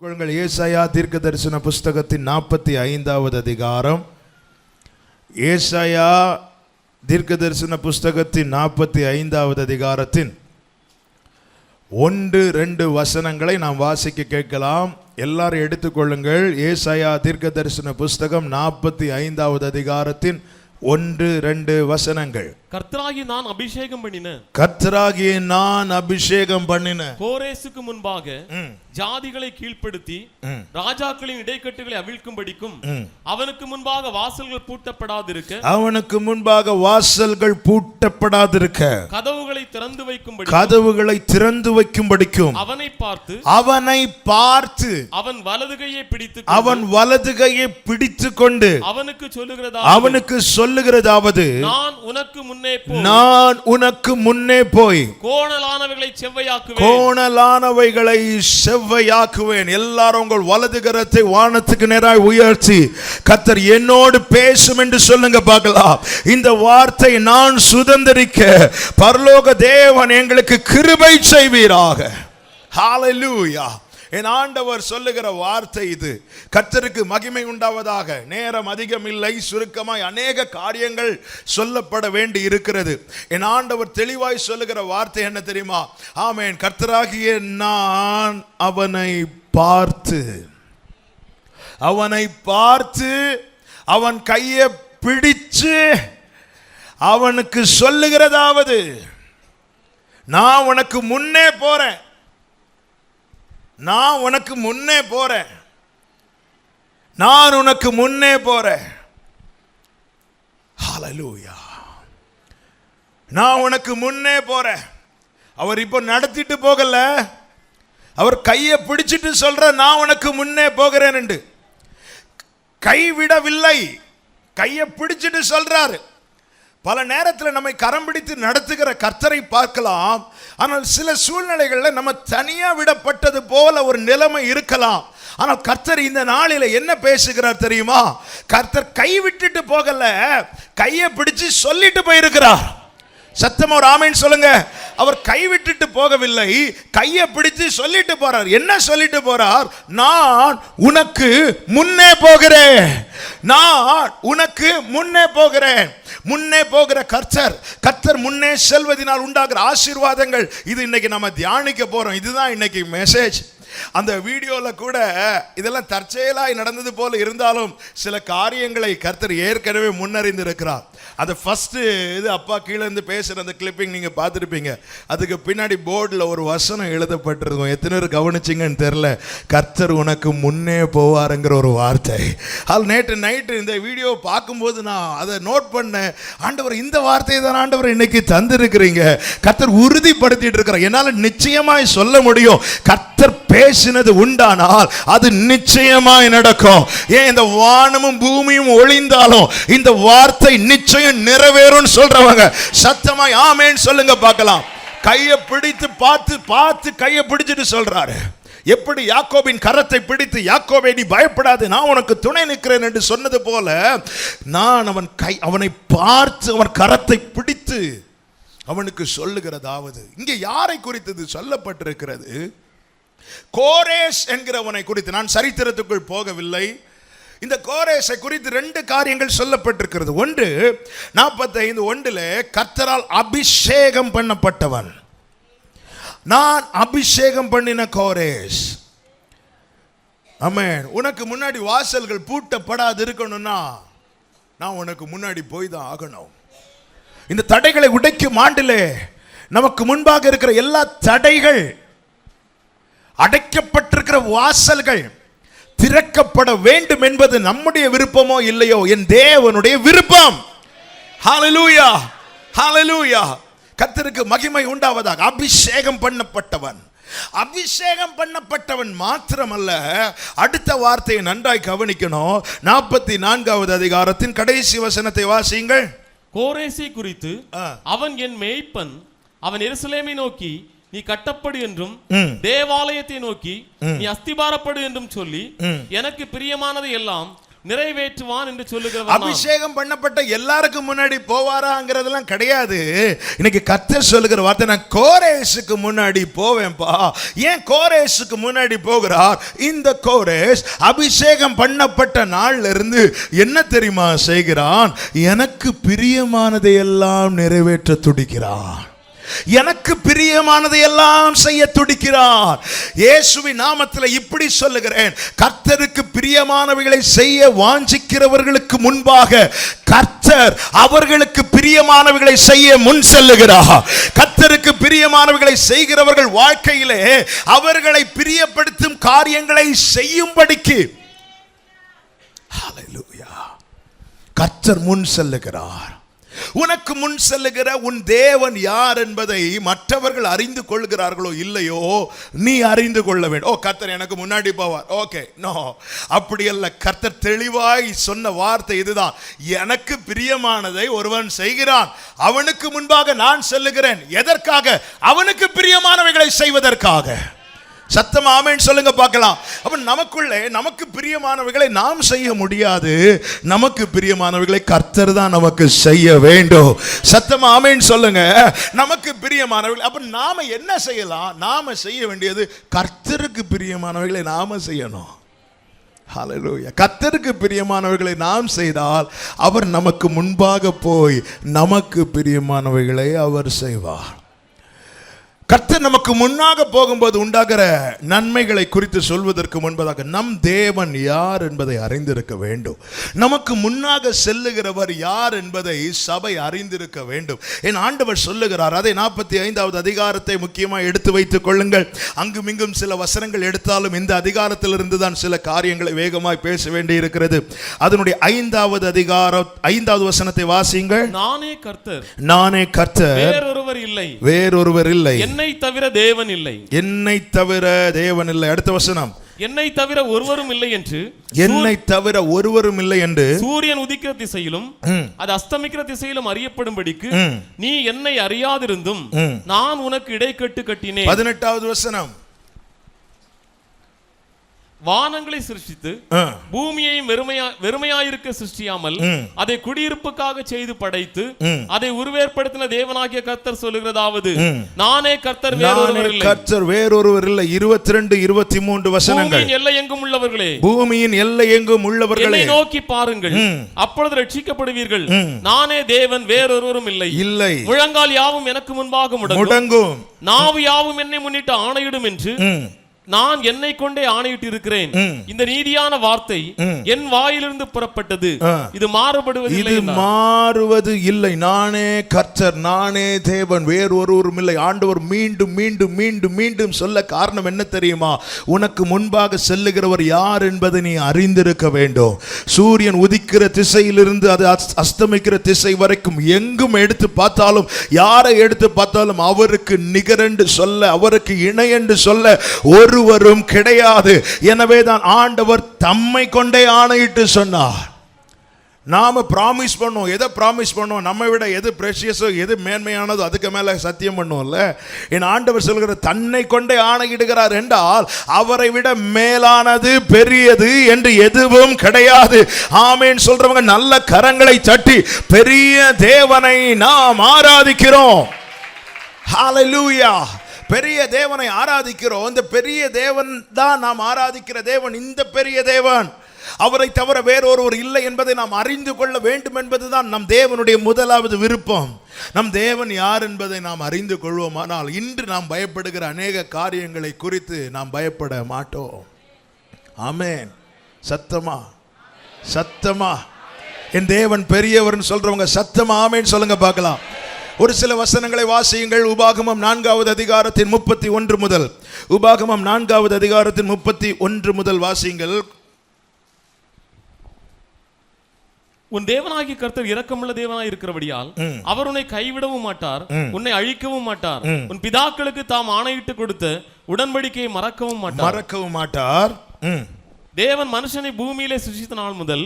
எடுத்துக்கொள்ளுங்கள். ஏசாயா தீர்க்கதரிசன புஸ்தகத்தின் 45வது அதிகாரம். ஏசாயா தீர்க்கதரிசன புஸ்தகத்தின் 45வது அதிகாரத்தின் 1-2 வசனங்களை நாம் வாசிக்க கேட்கலாம். எல்லாரும் எடுத்துக்கொள்ளுங்கள். ஏசாயா தீர்க்கதரிசன புஸ்தகம் 45வது அதிகாரத்தின் 1-2 வசனங்கள். கர்த்தராகிய நான் அபிஷேகம் பண்ணின கோரேசுக்கு முன்பாக ஜாதிகளை கீழ்ப்படுத்தி ராஜாக்களின் இடைக்கட்டுகளை அவிழ்க்கும்படிக்கும் அவனுக்கு முன்பாக வாசல்கள் பூட்டப்படாதிருக்க கதவுகளை திறந்து வைக்கும்படிக்கும் அவனை பார்த்து அவன் வலது கையை பிடித்துக் கொண்டு அவனுக்கு சொல்லுகிறதாவது நான் உனக்கு முன்னே போய் கோணலானவைகளை செவ்வையாக்குவேன். எல்லாரும் உங்கள் வலது கரத்தை வானத்துக்கு நேராய் உயர்த்தி கர்த்தர் என்னோடு பேசும் என்று சொல்லுங்க பார்க்கலாம். இந்த வார்த்தை நான் சுதந்தரிக்க பரலோக தேவன் எங்களுக்கு கிருபை செய்வீராக. ஹல்லேலூயா. என் ஆண்டவர் சொல்லுகிற வார்த்தை இது. கர்த்தருக்கு மகிமை உண்டாவதாக. நேரம் அதிகம் இல்லை, சுருக்கமாய் அநேக காரியங்கள் சொல்லப்பட வேண்டி இருக்கிறது. என் ஆண்டவர் தெளிவாய் சொல்லுகிற வார்த்தை என்ன தெரியுமா? ஆமென். கர்த்தராகிய நான் அவனை பார்த்து அவன் கையை பிடிச்சு அவனுக்கு சொல்லுகிறதாவது, நான் உனக்கு முன்னே போறேன், நான் உனக்கு முன்னே போறேன், நான் உனக்கு முன்னே போறேன். ஹல்லேலூயா. நான் உனக்கு முன்னே போறேன். அவர் இப்போ நடத்திட்டு போகல, அவர் கையை பிடிச்சிட்டு சொல்ற நான் உனக்கு முன்னே போகிறேன் என்று. கைவிடவில்லை, கையை பிடிச்சிட்டு சொல்றாரு. பல நேரத்தில் நம்மை கரம் பிடித்து நடத்துகிற கர்த்தரை பார்க்கலாம். ஆனால் சில சூழ்நிலைகளில் நம்ம தனியா விடப்பட்டது போல ஒரு நிலைமை இருக்கலாம். ஆனால் கர்த்தர் இந்த நாளில் என்ன பேசுகிறார் தெரியுமா? கர்த்தர் கை விட்டுட்டு போகல, கையை பிடிச்சு சொல்லிட்டு போயிருக்கிறார். சத்தமா ஒரு ஆமென் சொல்லுங்க. அவர் கை விட்டுட்டு போகவில்லை, கையை பிடிச்சு சொல்லிட்டு போறார். என்ன சொல்லிட்டு போறார்? நான் உனக்கு முன்னே போகிறேன், நான் உனக்கு முன்னே போகிறேன். முன்னே போகிற கர்த்தர் முன்னே செல்வதனால் உண்டாகிற ஆசீர்வாதங்கள் இது இன்னைக்கு நம்ம தியானிக்க போறோம். இதுதான் இன்னைக்கு மெசேஜ். அந்த வீடியோல கூட இதெல்லாம் தற்செயலாய் நடந்தது போல இருந்தாலும் சில காரியங்களை கர்த்தர் ஏற்கனவே முன்னறிந்து இருக்கிறார். அது ஃபர்ஸ்ட் இது அப்பா கீழே இருந்து பேசுற அந்த கிளிப்பிங் நீங்க பார்த்துருப்பீங்க. அதுக்கு பின்னாடி போர்டில் ஒரு வசனம் எழுதப்பட்டிருக்கும். எத்தனை பேர் கவனிச்சிங்கன்னு தெரியல. கர்த்தர் உனக்கு முன்னே போவாருங்கிற ஒரு வார்த்தை. அது நேற்று நைட்டு இந்த வீடியோ பார்க்கும்போது நான் அதை நோட் பண்ணேன். ஆண்டவர் இந்த வார்த்தையை தான் ஆண்டவர் இன்னைக்கு தந்திருக்கிறீங்க. கர்த்தர் உறுதிப்படுத்திட்டு இருக்கிறார். என்னால் நிச்சயமாய் சொல்ல முடியும், கர்த்தர் பேசினது உண்டானால் அது நிச்சயமாய் நடக்கும். ஏன் இந்த வானமும் பூமியும் ஒளிந்தாலும் இந்த வார்த்தை நிச்சயம் நிறைவேறும் சொல்றவங்க சத்தமாய் ஆமென் சொல்லுங்க பார்க்கலாம். கையை பிடித்து பார்த்து கையை பிடிச்சிட்டு சொல்றாரு. எப்படி யாக்கோபின் கரத்தை பிடித்து, யாக்கோபே நீ பயப்படாது, நான் உனக்கு துணை நிற்கிறேன் என்று சொன்னது போல நான் அவனை பார்த்து அவன் கரத்தை பிடித்து அவனுக்கு சொல்லுகிறதாவது. இங்கே யாரை குறித்து சொல்லப்பட்டிருக்கிறது? கோரேஸ் என்கிறவனை குறித்து. நான் சரித்திரத்துக்குள் போகவில்லை. இந்த கோரேசை குறித்து 2 காரியங்கள் சொல்லப்பட்டிருக்கிறது. ஒன்று 45:1 கர்த்தரால் அபிஷேகம் பண்ணப்பட்டவன். நான் அபிஷேகம் பண்ணின கோரேஸ். ஆமென். உனக்கு முன்னாடி வாசல்கள் பூட்டப்படாது இருக்கணும்னா நான் உனக்கு முன்னாடி போய் தான் ஆகணும். இந்த தடைகளை உடைக்கும் ஆண்டிலே நமக்கு முன்பாக இருக்கிற எல்லா தடைகள், அடைக்கப்பட்டிருக்கிற வாசல்கள் திறக்கப்பட வேண்டும் என்பது நம்முடைய விருப்பமோ இல்லையோ, என் தேவனுடைய விருப்பம். ஹல்லேலூயா, ஹல்லேலூயா. கர்த்தருக்கு மகிமை உண்டாவதாக. அபிஷேகம் பண்ணப்பட்டவன் மாத்திரமல்ல, அடுத்த வார்த்தையை நன்றாய் கவனிக்கணும். 44வது அதிகாரத்தின் கடைசி வசனத்தை வாசியுங்கள். கோரேசை குறித்து, அவன் என் மேய்ப்பன், அவன் எருசலேமை நோக்கி நீ கட்டப்படு என்றும் தேவாலயத்தை நோக்கி நீ அஸ்திபாரப்படு என்றும் சொல்லி எனக்கு பிரியமானதை எல்லாம் நிறைவேற்றுவான் என்று சொல்லுகிறவர் நான். அபிஷேகம் பண்ணப்பட்ட எல்லாருக்கும் முன்னாடி போவாராங்கிறதெல்லாம் கிடையாது. இன்னைக்கு கர்த்தர் சொல்லுகிற வார்த்தை, நான் கோரேசுக்கு முன்னாடி போவேன்பா. ஏன் கோரேசுக்கு முன்னாடி போகிறார்? இந்த கோரேஸ் அபிஷேகம் பண்ணப்பட்ட நாள்ல இருந்து என்ன தெரியுமா செய்கிறான்? எனக்கு பிரியமானதை எல்லாம் நிறைவேற்ற துடிக்கிறான். எனக்கு பிரியமானதை எல்லாம் செய்ய துடிக்கிறார். இயேசுவின் நாமத்தில் இப்படி சொல்லுகிறேன், கர்த்தருக்கு பிரியமானவைகளை செய்ய வாஞ்சிக்கிறவர்களுக்கு முன்பாக கர்த்தர் அவர்களுக்கு பிரியமானவைகளை செய்ய முன் செல்லுகிறார். கர்த்தருக்கு பிரியமானவைகளை செய்கிறவர்கள் வாழ்க்கையிலே அவர்களை பிரியப்படுத்தும் காரியங்களை செய்யும்படிக்கு ஹல்லேலூயா கர்த்தர் முன் செல்லுகிறார். உனக்கு முன் செல்லுகிற உன் தேவன் யார் என்பதை மற்றவர்கள் அறிந்து கொள்கிறார்களோ இல்லையோ, நீ அறிந்து கொள்ள வேண்டும். ஓ, கர்த்தர் எனக்கு முன்னாடி போவார், ஓகே, நோ, அப்படி அல்ல. கர்த்தர் தெளிவாய் சொன்ன வார்த்தை இதுதான், எனக்கு பிரியமானதை ஒருவன் செய்கிறான், அவனுக்கு முன்பாக நான் செல்லுகிறேன். எதற்காக? அவனுக்கு பிரியமானவைகளை செய்வதற்காக. சத்தமா ஆமென் சொல்லுங்க பார்க்கலாம். அப்ப நமக்குள்ளே நமக்கு பிரியமானவைகளை நாம் செய்ய முடியாது. நமக்கு பிரியமானவைகளை கர்த்தர் தான் நமக்கு செய்ய வேண்டும். சத்தமா ஆமென் சொல்லுங்க. நமக்கு பிரியமானவைகள். அப்ப நாம என்ன செய்யலாம்? நாம செய்ய வேண்டியது கர்த்தருக்கு பிரியமானவைகளை நாம செய்யணும். ஹல்லேலூயா. கர்த்தருக்கு பிரியமானவைகளை நாம் செய்தால் அவர் நமக்கு முன்பாக போய் நமக்கு பிரியமானவைகளை அவர் செய்வார். கர்த்தர் நமக்கு முன்னாக போகும்போது உண்டாகிற நன்மைகளை குறித்து சொல்வதற்கு முன்பதாக நம் தேவன் யார் என்பதை அறிந்திருக்க வேண்டும். நமக்கு முன்னாக செல்லுகிறவர் யார் என்பதை சபை அறிந்திருக்க வேண்டும். என் ஆண்டவர் சொல்லுகிறார், அதை 45வது அதிகாரத்தை முக்கியமாக எடுத்து வைத்துக் கொள்ளுங்கள். அங்குமிங்கும் சில வசனங்கள் எடுத்தாலும் இந்த அதிகாரத்திலிருந்து தான் சில காரியங்களை வேகமாய் பேச வேண்டி இருக்கிறது. அதனுடைய 5வது அதிகாரம் 5வது வசனத்தை வாசியுங்கள். நானே கர்த்தர், நானே கர்த்தர், வேறொருவர் இல்லை, வேறொருவர் இல்லை, என்னை தவிர தேவன் இல்லை, என்னை தவிர தேவன் இல்லை. அடுத்த வசனம், என்னை தவிர ஒருவரும் இல்லை என்று, என்னை தவிர ஒருவரும் இல்லை என்று சூரியன் உதிக்கிற திசையிலும் அது அஸ்தமிக்கிற திசையிலும் அறியப்படும்படிக்கு நீ என்னை அறியாதிருந்தும் நான் உனக்கு இடைக்கட்டு கட்டினேன். 18வது வசனம், வானங்களை சிருஷ்டித்து பூமியையும் வெறுமையாயிருக்க சிருஷ்டியாமல் அதை குடியிருப்புக்காக செய்து படைத்து அதை உருவேற்படுத்தின தேவனாகிய கர்த்தர் சொல்லுகிறதாவது, நானே கர்த்தர், வேறொருவர் இல்லை. கர்த்தர் வேறொருவர் இல்லை. 22 23 வசனங்கள். பூமியின் எல்லை எங்கும் உள்ளவர்களே, பூமியின் எல்லை எங்கும் உள்ளவர்களே, என்னை நோக்கி பாருங்கள், அப்பொழுது ரட்சிக்கப்படுவீர்கள். நானே தேவன், வேறொருவரும் இல்லை. இல்லை. முழங்கால் யாவும் எனக்கு முன்பாக முடங்கும், நாவு யாவும் என்னை முன்னிட்டு ஆணையிடும் என்று நான் என்னை கொண்டே ஆணையிட்டு இருக்கிறேன். இந்த நீதியான வார்த்தை என் வாயிலிருந்து புறப்பட்டது, இது மாறுபடுவது மாறுவது இல்லை. நானே கர்த்தர், நானே தேவன், வேறொருவரும் இல்லை. ஆண்டவர் மீண்டும் மீண்டும் மீண்டும் மீண்டும் சொல்ல காரணம் என்ன தெரியுமா? உனக்கு முன்பாக செல்லுகிறவர் யார் என்பதை நீ அறிந்திருக்க வேண்டும். சூரியன் உதிக்கிற திசையிலிருந்து அது அஸ்தமிக்கிற திசை வரைக்கும் எங்கும் எடுத்து பார்த்தாலும், யாரை எடுத்து பார்த்தாலும் அவருக்கு நிகரென்று சொல்ல, அவருக்கு இணை என்று சொல்ல ஒருவரும் கிடையாது. எனவே தான் ஆண்டவர் தம்மை கொண்டே ஆணையிட்டு சொன்னார். நாம பிராமிஸ் பண்ணோம். எதை பிராமிஸ் பண்ணோம்? நம்மை விட எது பிரஷியஸோ, எது மேன்மையானதோ அதுக்கு மேல சத்தியம் பண்ணுவோம்ல. என் ஆண்டவர் சொல்கிற தன்னை கொண்டே ஆணையிடுகிறார் என்றால் அவரை விட மேலானது, பெரியது என்று எதுவும் கிடையாது. ஆமென் சொல்றவங்க நல்ல கரங்களை தட்டி பெரிய தேவனை நாம் ஆராதிக்கிறோம். ஹல்லேலூயா. பெரிய தேவனை ஆராதிக்கிறோம். இந்த பெரிய தேவன் தான் நாம் ஆராதிக்கிற தேவன். இந்த பெரிய தேவன், அவரை தவிர வேறொருவர் இல்லை என்பதை நாம் அறிந்து கொள்ள வேண்டும் என்பதுதான் நம் தேவனுடைய முதலாவது விருப்பம். நம் தேவன் யார் என்பதை நாம் அறிந்து கொள்வோமானால் இன்று நாம் பயப்படுகிற அநேக காரியங்களை குறித்து நாம் பயப்பட மாட்டோம். ஆமென். சத்தமா சத்தமா என் தேவன் பெரியவர்னு சொல்றவங்க சத்தமா ஆமென் சொல்லுங்க பார்க்கலாம். ஒரு சில வசனங்களை வாசியுங்கள். உபாகமம் 4வது அதிகாரத்தின் 31 முதல், உபாகமம் 4வது அதிகாரத்தின் 31 முதல் வாசியுங்கள். உன் தேவனாகிய கர்த்தர் இரக்கமுள்ள தேவனாய் இருக்கிறபடியால் அவர் உன்னை கைவிடவும் மாட்டார், உன்னை அழிக்கவும் மாட்டார். உன் பிதாக்களுக்கு தாம் ஆணையிட்டு கொடுத்த உடன்படிக்கையை மறக்கவும் மாட்டார். தேவன் மனுஷனை பூமியிலே சிருஷ்டித்த நாள் முதல்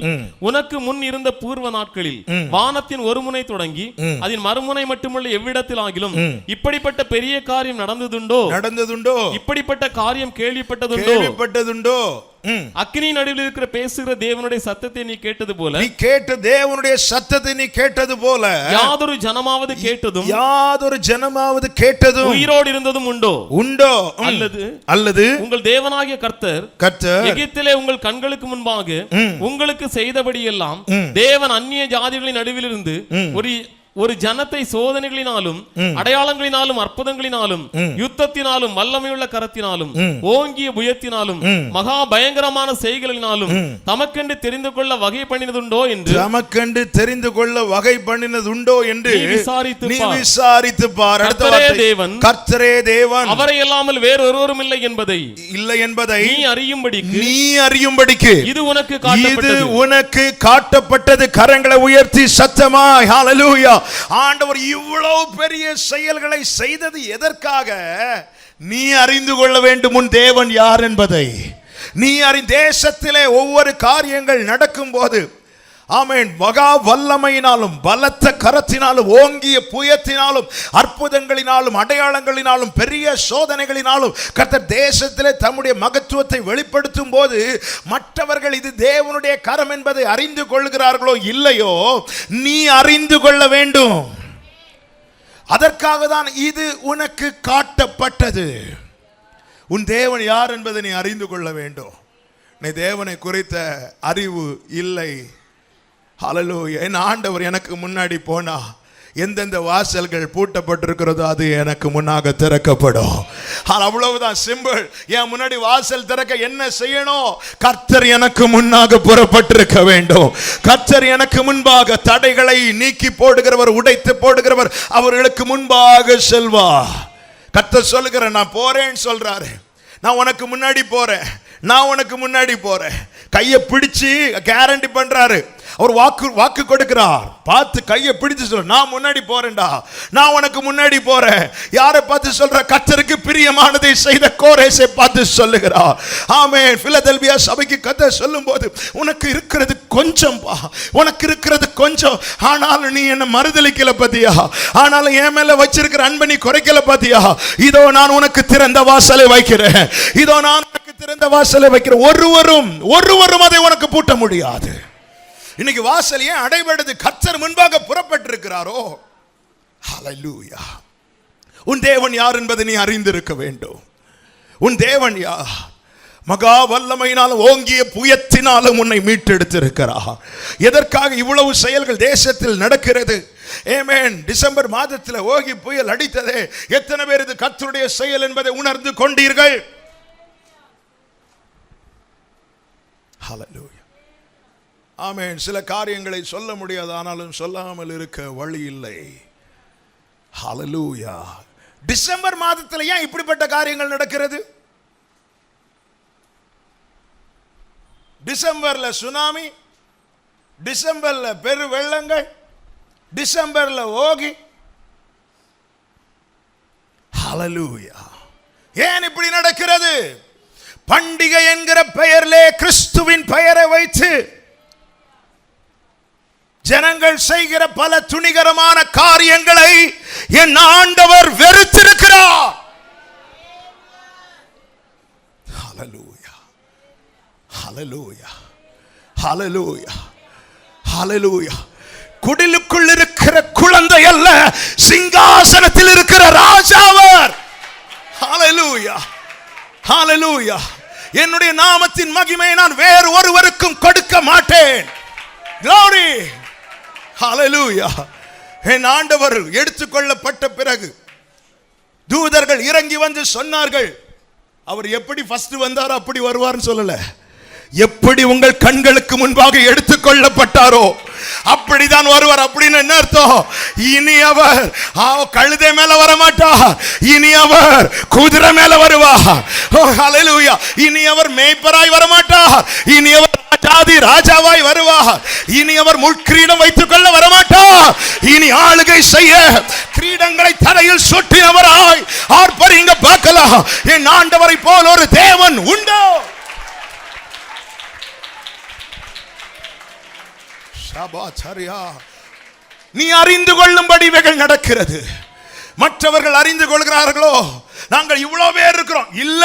உனக்கு முன் இருந்த பூர்வ நாட்களில் வானத்தின் ஒரு முனை தொடங்கி அதன் மறுமுனை மட்டுமல்ல எவ்விடத்தில் ஆகிலும் இப்படிப்பட்ட பெரிய காரியம் நடந்ததுண்டோ? இப்படிப்பட்ட காரியம் கேள்விப்பட்டதுண்டோ? அக்கினி நடுவில் இருக்கிற பேசுகிற தேவனுடைய சத்தத்தை நீ கேட்டது போல, நீ கேட்ட தேவனுடைய சத்தத்தை நீ கேட்டது போல, யாதொரு ஜனமாவது கேட்டதும் கேட்டதும் உயிரோடு இருந்ததும் உண்டோ? அல்லது உங்கள் தேவனாகிய கர்த்தர் எகிப்திலே உங்கள் கண்களுக்கு முன்பாக உங்களுக்கு செய்தபடி எல்லாம் தேவன் அந்நிய ஜாதிகளின் நடுவிலிருந்து ஒரு ஜனத்தை சோதனைகளினாலும் அடையாளங்களினாலும் அற்புதங்களினாலும் யுத்தத்தினாலும் வல்லமையுள்ள கரத்தினாலும் ஓங்கிய புயத்தினாலும் மகா பயங்கரமான செய்களினாலும் தமக்கென்று தெரிந்து கொள்ள வகை பண்ணினதுண்டோ என்று விசாரித்து பார். கர்த்தரே தேவன், அவரை இல்லாமல் வேறொருவரும் இல்லை என்பதை நீ அறியும்படிக்கு இது உனக்கு காட்டப்பட்டது. கரங்களை உயர்த்தி சத்தமாய் ஹல்லேலூயா. ஆண்டவர் இவ்வளவு பெரிய செயல்களை செய்தது எதற்காக? நீ அறிந்து கொள்ள வேண்டும் உன் தேவன் யார் என்பதை. நீ தேசத்திலே ஒவ்வொரு காரியங்கள் நடக்கும் போது, ஆமென், மகா வல்லமையினாலும் பலத்த கரத்தினாலும் ஓங்கிய புயத்தினாலும் அற்புதங்களினாலும் அடையாளங்களினாலும் பெரிய சோதனைகளினாலும் கர்த்தர் தேசத்திலே தம்முடைய மகத்துவத்தை வெளிப்படுத்தும் போது மற்றவர்கள் இது தேவனுடைய கரம் என்பதை அறிந்து கொள்கிறார்களோ இல்லையோ, நீ அறிந்து கொள்ள வேண்டும். அதற்காக தான் இது உனக்கு காட்டப்பட்டது. உன் தேவன் யார் என்பதை நீ அறிந்து கொள்ள வேண்டும். நீ தேவனை குறித்த அறிவு இல்லை. ஹல்லேலூயா. என் ஆண்டவர் எனக்கு முன்னாடி போனா எந்தெந்த வாசல்கள் பூட்டப்பட்டிருக்கிறதோ அது எனக்கு முன்னாக திறக்கப்படும். அவ்வளவுதான், சிம்பிள். என் முன்னாடி வாசல் திறக்க என்ன செய்யணும்? கர்த்தர் எனக்கு முன்னாக புறப்பட்டிருக்க வேண்டும். கர்த்தர் எனக்கு முன்பாக தடைகளை நீக்கி போடுகிறவர், உடைத்து போடுகிறவர், அவர்களுக்கு முன்பாக செல்வா. கர்த்தர் சொல்லுகிற, நான் போறேன்னு சொல்றாரு. நான் உனக்கு முன்னாடி போறேன். கையை பிடிச்சு கேரண்டி பண்றாரு. அவர் வாக்கு கொடுக்கிறார். பார்த்து கையை பிடிச்சு சொல்ற, நான் முன்னாடி போறேன்டா, நான் உனக்கு முன்னாடி போறேன். யாரை பார்த்து சொல்ற? கர்த்தருக்கு பிரியமானதை செய்த கோரேசை பார்த்து சொல்லுகிறார். ஆமென். பிலதெல்பியா சபைக்கு கர்த்தர் சொல்லும்போது, உனக்கு இருக்கிறது கொஞ்சம், ஆனாலும் நீ என்ன மறுதலிக்கல பாத்தியா, ஆனாலும் என் மேல வச்சிருக்கிற அன்பை நீ குறைக்கல பாத்தியா, இதோ நான் உனக்கு திறந்த வாசலை வைக்கிறேன். ஒருவரும் அதை உனக்கு பூட்ட முடியாது. இன்னைக்கு வாசல் ஏன் அடைபடுது? கர்த்தர் முன்பாக புறப்பட்டிருக்கிறாரோ. ஹல்லேலூயா. உன் தேவன் யார் என்பதை நீ அறிந்திருக்க வேண்டும். உன் தேவன் யார்? மகா வல்லமையினாலும் ஓங்கிய புயத்தினாலும் உன்னை மீட்டெடுத்திருக்கிறார். எதற்காக இவ்வளவு செயல்கள் தேசத்தில் நடக்கிறது? ஆமென். டிசம்பர் மாதத்தில் ஓங்கி புயல் அடித்ததே, எத்தனை பேர் இது கர்த்தருடைய செயல் என்பதை உணர்ந்து கொண்டீர்கள்? ஹல்லேலூயா. ஆமென். சில காரியங்களை சொல்ல முடியாது, ஆனாலும் சொல்லாமல் இருக்க வழி இல்லை. ஹல்லேலூயா. டிசம்பர் மாதத்தில் ஏன் இப்படிப்பட்ட காரியங்கள் நடக்கிறது? டிசம்பர்ல சுனாமி, டிசம்பர்ல பெரு வெள்ளங்கள், டிசம்பர்ல ஓகி. ஹல்லேலூயா. ஏன் இப்படி நடக்கிறது? பண்டிகை என்கிற பெயரிலே கிறிஸ்துவின் பெயரை வைத்து ஜனங்கள் செய்கிற பல துணிகரமான காரியங்களை என் ஆண்டவர் வெறுத்திருக்கிறார். ஹல்லேலூயா. ஹல்லேலூயா. ஹல்லேலூயா. ஹல்லேலூயா. குடிலுக்குள் இருக்கிற குழந்தை அல்ல, சிங்காசனத்தில் இருக்கிற ராஜாவர். ஹல்லேலூயா. ஹல்லேலூயா. என்னுடைய நாமத்தின் மகிமையை நான் வேறு ஒருவருக்கும் கொடுக்க மாட்டேன். Glory. ஹல்லேலூயா. என் ஆண்டவர் எடுத்துக்கொள்ளப்பட்ட பிறகு தூதர்கள் இறங்கி வந்து சொன்னார்கள், அவர் எப்படி ஃபர்ஸ்ட் வந்தாரோ அப்படி வருவார்னு சொல்லல, எப்படி உங்கள் கண்களுக்கு முன்பாக எடுத்துக்கொள்ளப்பட்டாரோ அப்படிதான் வருவார். அப்படின்னு என்ன அர்த்தம்? இனி அவர் கழுதை மேல வர மாட்டார், இனி அவர் குதிரை மேல வருவார். ஹல்லேலூயா. இனி அவர் மேய்ப்பராய் வர மாட்டார், இனி அவர் ராஜாவாய் வருவார். இனி அவர் முள்கிரீடம் வைத்துக் கொள்ள வரமாட்டார், இனி ஆளுகை செய்ய கிரீடங்களை தலையில் சுட்டினவராய் ஆர்ப்பரிங்க பார்க்கலாம். என் ஆண்டவரை போல் ஒரு தேவன் உண்டோ? நீ அறிந்து கொள்ளும்படி இவைகள் நடக்கிறது. மற்றவர்கள் அறிந்து கொள்கிறார்களோ, நாங்கள் இவ்வளவு பேர் இருக்கிறோம். இல்ல,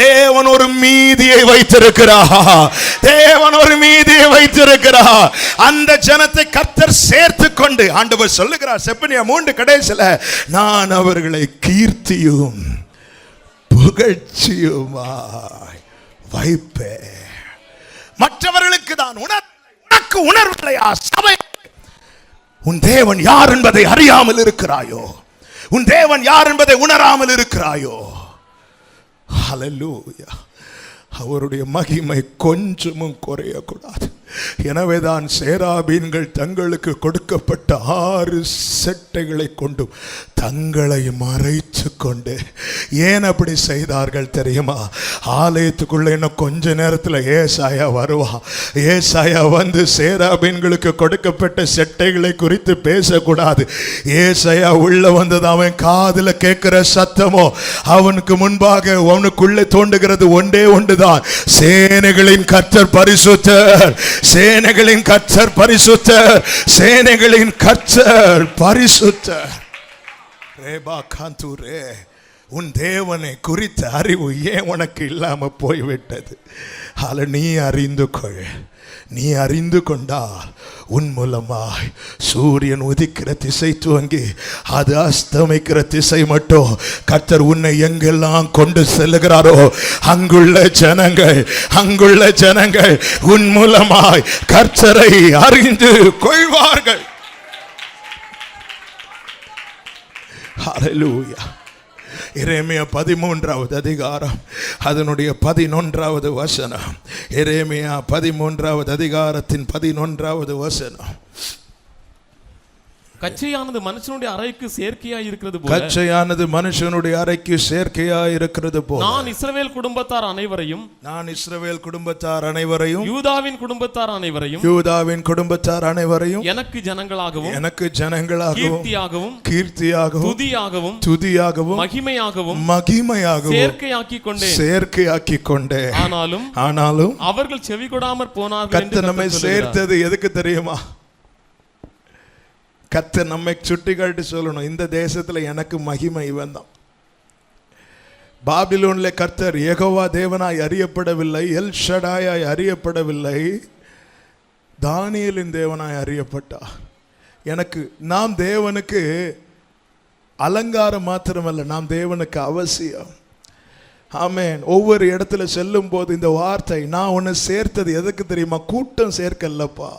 தேவன் ஒரு மீதியை வைத்திருக்கிறார். தேவன் ஒரு மீதியை வைத்திருக்கிறார். அந்த ஜனத்தை கர்த்தர் சேர்த்து கொண்டு ஆண்டவர் சொல்லுகிறார் செப்பனியா 3 கடைசில, நான் அவர்களை கீர்த்தியும் புகழ்ச்சியுமாய் வைப்பேன். மற்றவர்களுக்கு தான் உனக்கு உணர்வில்லையா சபை? உன் தேவன் யார் என்பதை அறியாமல் இருக்கிறாயோ? உன் தேவன் யார் என்பதை உணராமல் இருக்கிறாயோ? ஹல்லேலூயா. அவருடைய மகிமை கொஞ்சமும் குறையக்கூடாது. எனவேதான் சேராபீன்கள் தங்களுக்கு கொடுக்கப்பட்ட 6 செட்டைகளை கொண்டு தங்களை மறைத்து கொண்டு, ஏன் அப்படி செய்தார்கள் தெரியுமா? ஆலயத்துக்குள்ள இன்னும் கொஞ்ச நேரத்தில் ஏசாயா வருவான். ஏசாயா வந்து சேராபீன்களுக்கு கொடுக்கப்பட்ட செட்டைகளை குறித்து பேசக்கூடாது. ஏசாயா உள்ள வந்தது அவன் காதுல கேட்கிற சத்தமோ, அவனுக்கு முன்பாக அவனுக்குள்ளே தோன்றுகிறது ஒன்றே ஒன்றுதான், சேனைகளின் கர்த்தர் பரிசுத்தர், சேனைகளின் கர்த்தர் பரிசுத்தர், சேனைகளின் கர்த்தர் பரிசுத்தர். ரேபா காந்தூரே, உன் தேவனை குறித்த அறிவு ஏன் உனக்கு இல்லாம போய்விட்டது? ஆல நீ அறிந்து கொள். நீ அறிந்து கொண்டால் உன் மூலமாய் சூரியன் உதிக்கிற திசை துவங்கி அது அஸ்தமிக்கிற திசை மட்டும் கர்த்தர் உன்னை எங்கெல்லாம் கொண்டு செல்லுகிறாரோ அங்குள்ள ஜனங்கள் உன் மூலமாய் கர்த்தரை அறிந்து கொள்வார்கள். ஹல்லேலூயா. எரேமியா 13வது அதிகாரம் அதனுடைய 11வது வசனம். எரேமியா 13வது அதிகாரத்தின் 11வது வசனம். கச்சையானது மனுஷனுடைய அறைக்கு சேர்க்கையாய் இருக்கிறது போல, கச்சையானது மனுஷனுடைய அறைக்கு சேர்க்கையாய் இருக்கிறது போல, நான் இஸ்ரவேல் குடும்பத்தார் அனைவரையும் யூதாவின் குடும்பத்தார் அனைவரையும் எனக்கு ஜனங்களாகவும் கீர்த்தியாகவும் துதியாகவும் மகிமையாகவும் சேர்க்கையாக்கி கொண்டே ஆனாலும் அவர்கள் செவி கொடாமற் போனார்கள். கர்த்தர் நம்மை சேர்த்தது எதுக்கு தெரியுமா? கர்த்தர் நம்மை சுட்டி காட்டி சொல்லணும், இந்த தேசத்துல எனக்கு மகிமை இவன் தான். பாபிலோன்ல கர்த்தர் யெகோவா தேவனாய் அறியப்படவில்லை, எல் ஷடாயாய் அறியப்படவில்லை, தானியேலின் தேவனாய் அறியப்பட்டார். நாம் தேவனுக்கு அலங்காரம் மாத்திரமல்ல, நாம் தேவனுக்கு அவசியம். ஆமென். ஒவ்வொரு இடத்துல செல்லும் போது இந்த வார்த்தை, நான் உன்னை சேர்த்தது எதுக்கு தெரியுமா? கூட்டம் சேர்க்கல்லப்பா,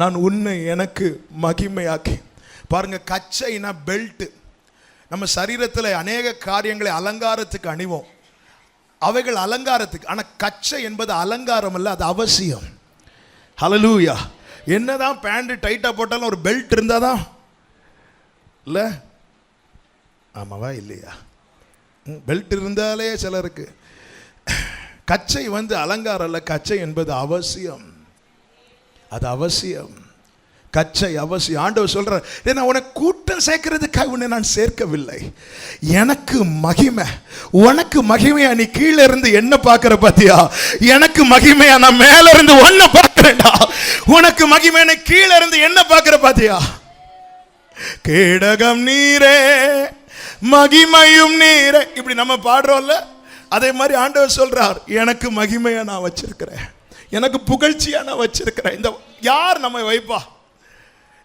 நான் உன்னை எனக்கு மகிமையாக்கி. பாருங்க, கச்சைனா பெல்ட். நம்ம சரீரத்தில் அநேக காரியங்களை அலங்காரத்துக்கு அணிவோம், அவைகள் அலங்காரத்துக்கு. ஆனால் கச்சை என்பது அலங்காரம் அல்ல, அது அவசியம். ஹல்லேலூயா. என்னதான் பேண்ட் டைட்டா போட்டாலும் ஒரு பெல்ட் இருந்தாதான் இல்ல? ஆமாவா இல்லையா? பெல்ட் இருந்தாலே சிலருக்கு. கச்சை அலங்காரம் அல்ல, கச்சை என்பது அவசியம். அது அவசியம். கச்சை அவசியம். ஆண்டவர் சொல்றார், நான் உனக்கு கூட்டம் சேர்க்கிறதுக்காக உன்னை நான் சேர்க்கவில்லை, எனக்கு மகிமை. உனக்கு மகிமையா நீ கீழே இருந்து என்ன பார்க்கிற பாத்தியா? எனக்கு மகிமையா நான் மேல இருந்து ஒன்ன பார்க்கிறேன்டா. உனக்கு மகிமை கீழே இருந்து என்ன பார்க்கிற பாத்தியா? கேடகம் நீரே மகிமையும் நீரே, இப்படி நம்ம பாடுறோம்ல, அதே மாதிரி ஆண்டவர் சொல்றார், எனக்கு மகிமையா நான் வச்சிருக்கிறேன், எனக்கு புகழ்ச்சியா நான் வச்சிருக்கிறேன். இந்த யார் நம்ம வைப்பா?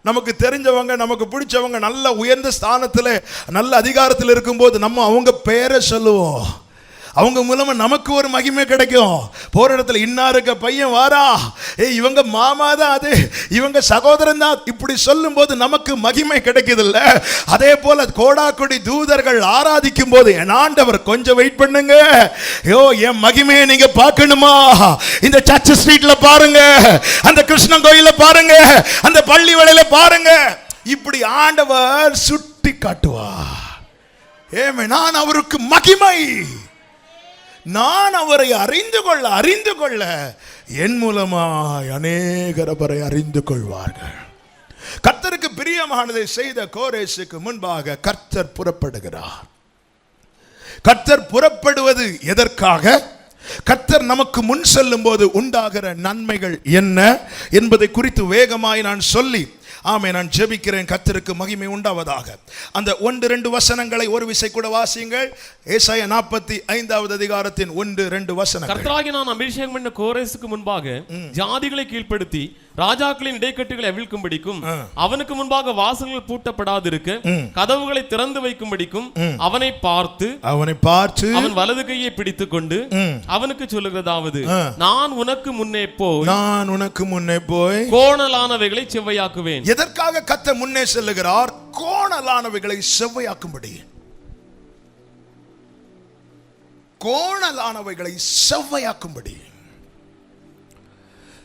நமக்கு தெரிஞ்சவங்க, நமக்கு பிடிச்சவங்க நல்ல உயர்ந்த ஸ்தானத்தில் நல்ல அதிகாரத்தில் இருக்கும்போது நம்ம அவங்க பேரை சொல்லுவோம். அவங்க மூலமா நமக்கு ஒரு மகிமை கிடைக்கும். போற இடத்துல இன்னாருக்க பையன் வாரா, இவங்க மாமா தான், அது இவங்க சகோதரன் தான், இப்படி சொல்லும் போது நமக்கு மகிமை கிடைக்குது இல்ல? அதே போல கோடாக்குடி தூதர்கள் ஆராதிக்கும் போது, என் ஆண்டவர் கொஞ்சம் வெயிட் பண்ணுங்க, என் மகிமையை நீங்க பார்க்கணுமா? இந்த சர்ச் ஸ்ட்ரீட்ல பாருங்க, அந்த கிருஷ்ணன் கோயில பாருங்க, அந்த பள்ளி வேளையில பாருங்க, இப்படி ஆண்டவர் சுட்டி காட்டுவார். நான் அவருக்கு மகிமை, நான் அவரை அறிந்து கொள்ள என் மூலமாய் அநேகர் அவரை அறிந்து கொள்வார்கள். கர்த்தருக்கு பிரியமானதை செய்த கோரேசுக்கு முன்பாக கர்த்தர் புறப்படுகிறார். கர்த்தர் புறப்படுவது எதற்காக? கர்த்தர் நமக்கு முன் செல்லும் போது உண்டாகிற நன்மைகள் என்ன என்பதை குறித்து வேகமாய் நான் சொல்லி ஆமே, நான் ஜெபிக்கிறேன். கர்த்தருக்கு மகிமை உண்டாவதாக. அந்த 1-2 வசனங்களை ஒரு விசை கூட வாசியுங்கள். ஏசாயா 45வது அதிகாரத்தின் 1-2 வசனங்கள். கர்த்தராகிய நான் அபிஷேகம் பண்ண கோரேசுக்கு முன்பாக ஜாதிகளை கீழ்ப்படுத்தி ராஜாக்களின் இடைக்கட்டுகளை அவிழ்க்கும்படிக்கும் அவனுக்கு முன்பாக வாசல்கள் பூட்டப்படாதிருக்க கதவுகளை திறந்து வைக்கும்படிக்கும் அவனை பார்த்து அவன் வலது கையை பிடித்துக் கொண்டு அவனுக்கு சொல்லுகிறதாவது, நான் உனக்கு முன்னே போய் கோணலானவைகளை செவ்வையாக்குவேன். எதற்காக கர்த்தர் முன்னே செல்லுகிறார்? கோணலானவைகளை செவ்வையாக்கும்படி. கோணலானவைகளை செவ்வையாக்கும்படி.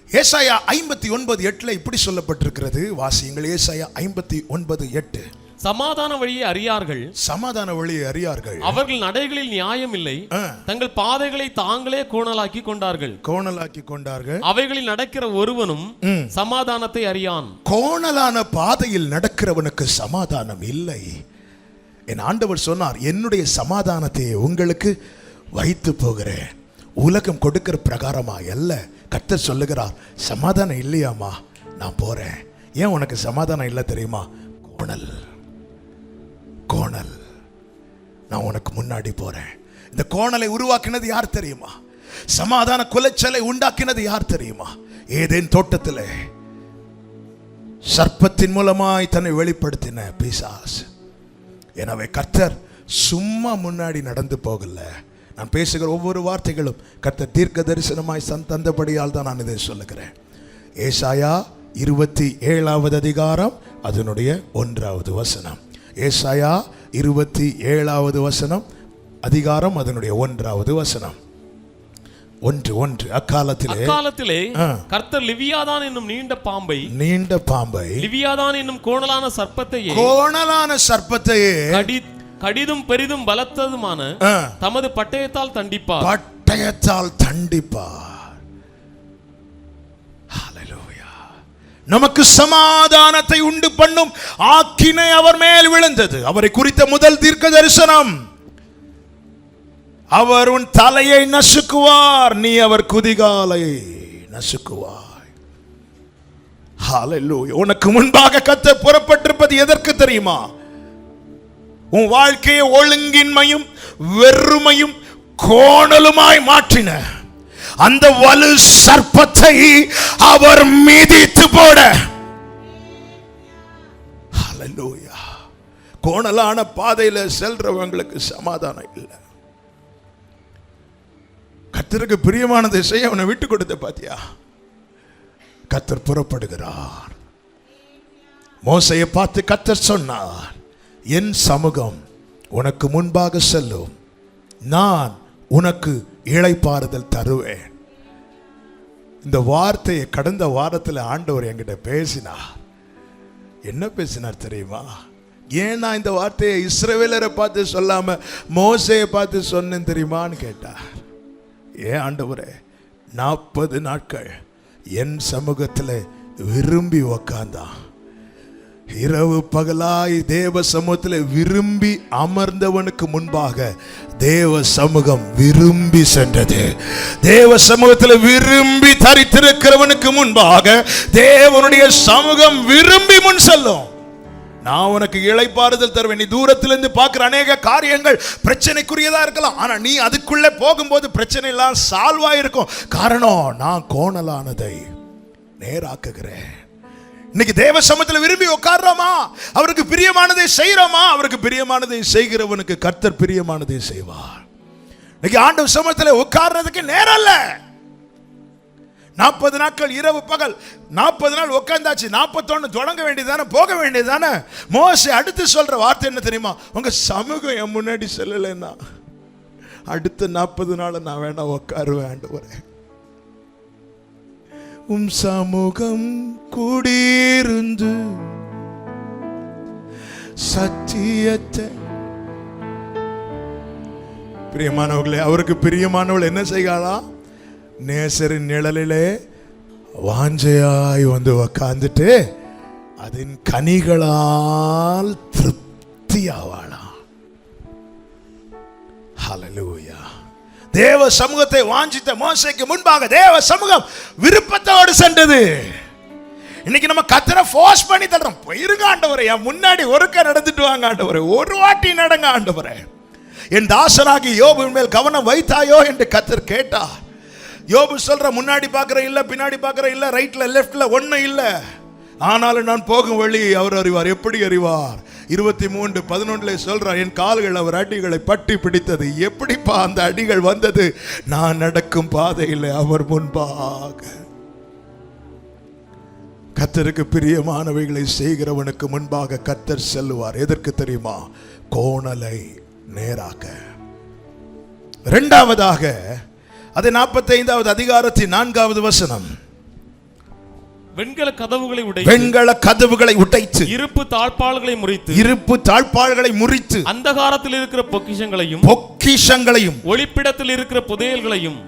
ஏசாயா 59:8 இப்படி சொல்லப்பட்டிருக்கிறது. வாசியுங்கள். ஏசாயா 59:8. சமாதான வழியை அறியார்கள், அவர்கள் நடைகளில் நியாயம் இல்லை, தங்கள் பாதைகளை தாங்களே கோணலாக்கி கொண்டார்கள், அவைகளில் நடக்கிற ஒருவனும் சமாதானத்தை அறியான். கோணலான பாதையில் நடக்கிறவனுக்கு சமாதானம் இல்லை. என் ஆண்டவர் சொன்னார், என்னுடைய சமாதானத்தை உங்களுக்கு வைத்து போகிறேன், உலகம் கொடுக்கிற பிரகாரமா அல்ல. கர்த்தர் சொல்லுகிறார், சமாதானம் இல்லையாமா, நான் போறேன். ஏன் உனக்கு சமாதானம் இல்லை தெரியுமா? கோணல். நான் உனக்கு முன்னாடி போறேன். இந்த கோணலை உருவாக்கினது யார் தெரியுமா? சமாதான குலைச்சலை உண்டாக்கினது யார் தெரியுமா? ஏதேன் தோட்டத்திலே சர்ப்பத்தின் மூலமாய் தன்னை வெளிப்படுத்தின பிசாசு. எனவே கர்த்தர் சும்மா முன்னாடி நடந்து போகல. நான் பேசுகிற ஒவ்வொரு வார்த்தைகளும் கர்த்தர் தீர்க்க தரிசனமாய் தந்தபடியால் தான் நான் இதை சொல்லுகிறேன். ஏசாயா 27வது அதிகாரம் அதனுடைய 1வது வசனம். ஏசாயா 27வது வசனம் அதிகாரம் அதனுடைய 1வது வசனம். 1 அக்காலத்திலே கர்த்தர் லிவியாதான் என்னும் நீண்ட பாம்பை லிவியாதான் என்னும் கோணலான சர்ப்பத்தையே கடிதும் பெரிதும் பலத்ததுமான தமது பட்டயத்தால் தண்டிப்பார். ஹல்லேலூயா. நமக்கு சமாதானத்தை உண்டு பண்ணும் ஆக்கினை அவர் மேல் விழுந்தது. அவரை குறித்த முதல் தீர்க்க தரிசனம், அவர் உன் தலையை நசுக்குவார், நீ அவர் குதிகாலை நசுக்குவாய். ஹல்லேலூயா. உனக்கு முன்பாக கர்த்தர் புறப்பட்டிருப்பது எதற்கு தெரியுமா? உன் வாழ்க்கையை ஒழுங்கின்மையும் வெறுமையும் கோணலுமாய் மாற்றின அந்த வலு சர்ப்பத்தை அவர் மிதித்து போட. ஹல்லேலூயா. கோணலான பாதையில செல்றவங்களுக்கு சமாதானம் இல்லை. கர்த்தருக்கு பிரியமானதை செய்ய அவனை விட்டு கொடுத்த பாத்தியா? கர்த்தர் புறப்படுகிறார். மோசேயை பார்த்து கர்த்தர் சொன்னார், என் சமூகம் உனக்கு முன்பாக செல்லும், நான் உனக்கு இளைப்பாறுதல் தருவேன். இந்த வார்த்தையை கடந்த வாரத்தில் ஆண்டவர் என்கிட்ட பேசினார். என்ன பேசினார் தெரியுமா? ஏன் நான் இந்த வார்த்தையை இஸ்ரவேலரை பார்த்து சொல்லாம மோசேயை பார்த்து சொன்னேன் தெரியுமான்னு கேட்டார். ஏன் ஆண்டவரே, 40 நாட்கள் என் சமூகத்தில் விரும்பி உக்காந்தான். இரவு பகலாய் தேவ சமூகத்தில் விரும்பி அமர்ந்தவனுக்கு முன்பாக தேவ சமூகம் விரும்பி சென்றது. தேவ சமூகத்தில் விரும்பி தரித்திருக்கிறவனுக்கு முன்பாக தேவனுடைய சமூகம் விரும்பி முன் செல்லும். நான் உனக்கு இளைப்பாறுதல் தருவேன். நீ தூரத்திலிருந்து பார்க்கிற அநேக காரியங்கள் பிரச்சனைக்குரியதா இருக்கலாம், ஆனா நீ அதுக்குள்ளே போகும்போது பிரச்சனை எல்லாம் சால்வ் ஆயிருக்கும். காரணம், நான் கோணலானதை நேராக்குகிறேன். இன்னைக்கு தேவ சமூகத்தில் விரும்பி உட்கார்றோமா? அவருக்கு பிரியமானதை செய்யறோமா? அவருக்கு பிரியமானதை செய்கிறவனுக்கு கர்த்தர் பிரியமானதை செய்வார். இன்னைக்கு ஆண்டவர் சமூகத்தில் உட்கார்றதுக்கு நேரம் இல்ல. 40 நாட்கள் இரவு பகல் 40 நாள் உட்கார்ந்தாச்சு. 41 தொடங்க வேண்டியதானே, போக வேண்டியதானே. மோசே அடுத்து சொல்ற வார்த்தை என்ன தெரியுமா? உங்க சமூகம் என் முன்னாடி செல்லலைன்னா அடுத்த 40 நாள் நான் வேணா உட்காருவேன். ஆண்டவரே, உம் சமூகம் கூடியிருந்து சத்தியத்தை. பிரியமானவர்களே, அவருக்கு பிரியமானவள் என்ன செய்யலாம்? நேசரின் நிழலிலே வாஞ்சையாய் வந்து உக்காந்துட்டு அதன் கனிகளால் திருப்தியாவாளாம். ஹல்லேலூயா. தேவ சமூகத்தை வாஞ்சித்த மோசேக்கு முன்பாக தேவ சமூகம் விருப்பத்தோடு சென்றது. இன்னைக்கு நம்ம கர்த்தரை ஃபோர்ஸ் பண்ணி தள்ளுறோம். போயிருங்க ஆண்டவரே, என் முன்னாடி ஒருக்க நடந்துட்டு வாங்க ஆண்டவரே, ஒரு வாட்டி நடங்க ஆண்டவரே, என் தாசனாகி யோபுவின் மேல் கவனம் வைத்தாயோ என்று கர்த்தர் கேட்டார். யோபு சொல்ற, முன்னாடி பார்க்கிற இல்ல, பின்னாடி பார்க்கிற இல்ல, ரைட்ல லெஃப்ட்ல ஒன்னும் இல்ல, ஆனாலும் நான் போகும் வழி அவர் அறிவார். எப்படி அறிவார்? 23:11 சொல்றார், என் கால்கள் அவர் அடிகளை பட்டி பிடித்தது. எப்படிப்பா அந்த அடிகள் வந்தது? நான் நடக்கும் பாதையில் அவர் முன்பாக. கர்த்தருக்கு பிரியமானவைகளை செய்கிறவனுக்கு முன்பாக கர்த்தர் செல்லுவார். எதற்கு தெரியுமா? கோணலை நேராக. இரண்டாவதாக, அது 45வது அதிகாரத்தின் 4வது வசனம், வெண்கல கதவுகளை உடைத்து இருப்பு தாழ்பாள்களை முறித்து அந்தகாரத்தில் இருக்கிற பொக்கிஷங்களையும் ஒளிப்பிடத்தில் இருக்கிற புதையல்களையும்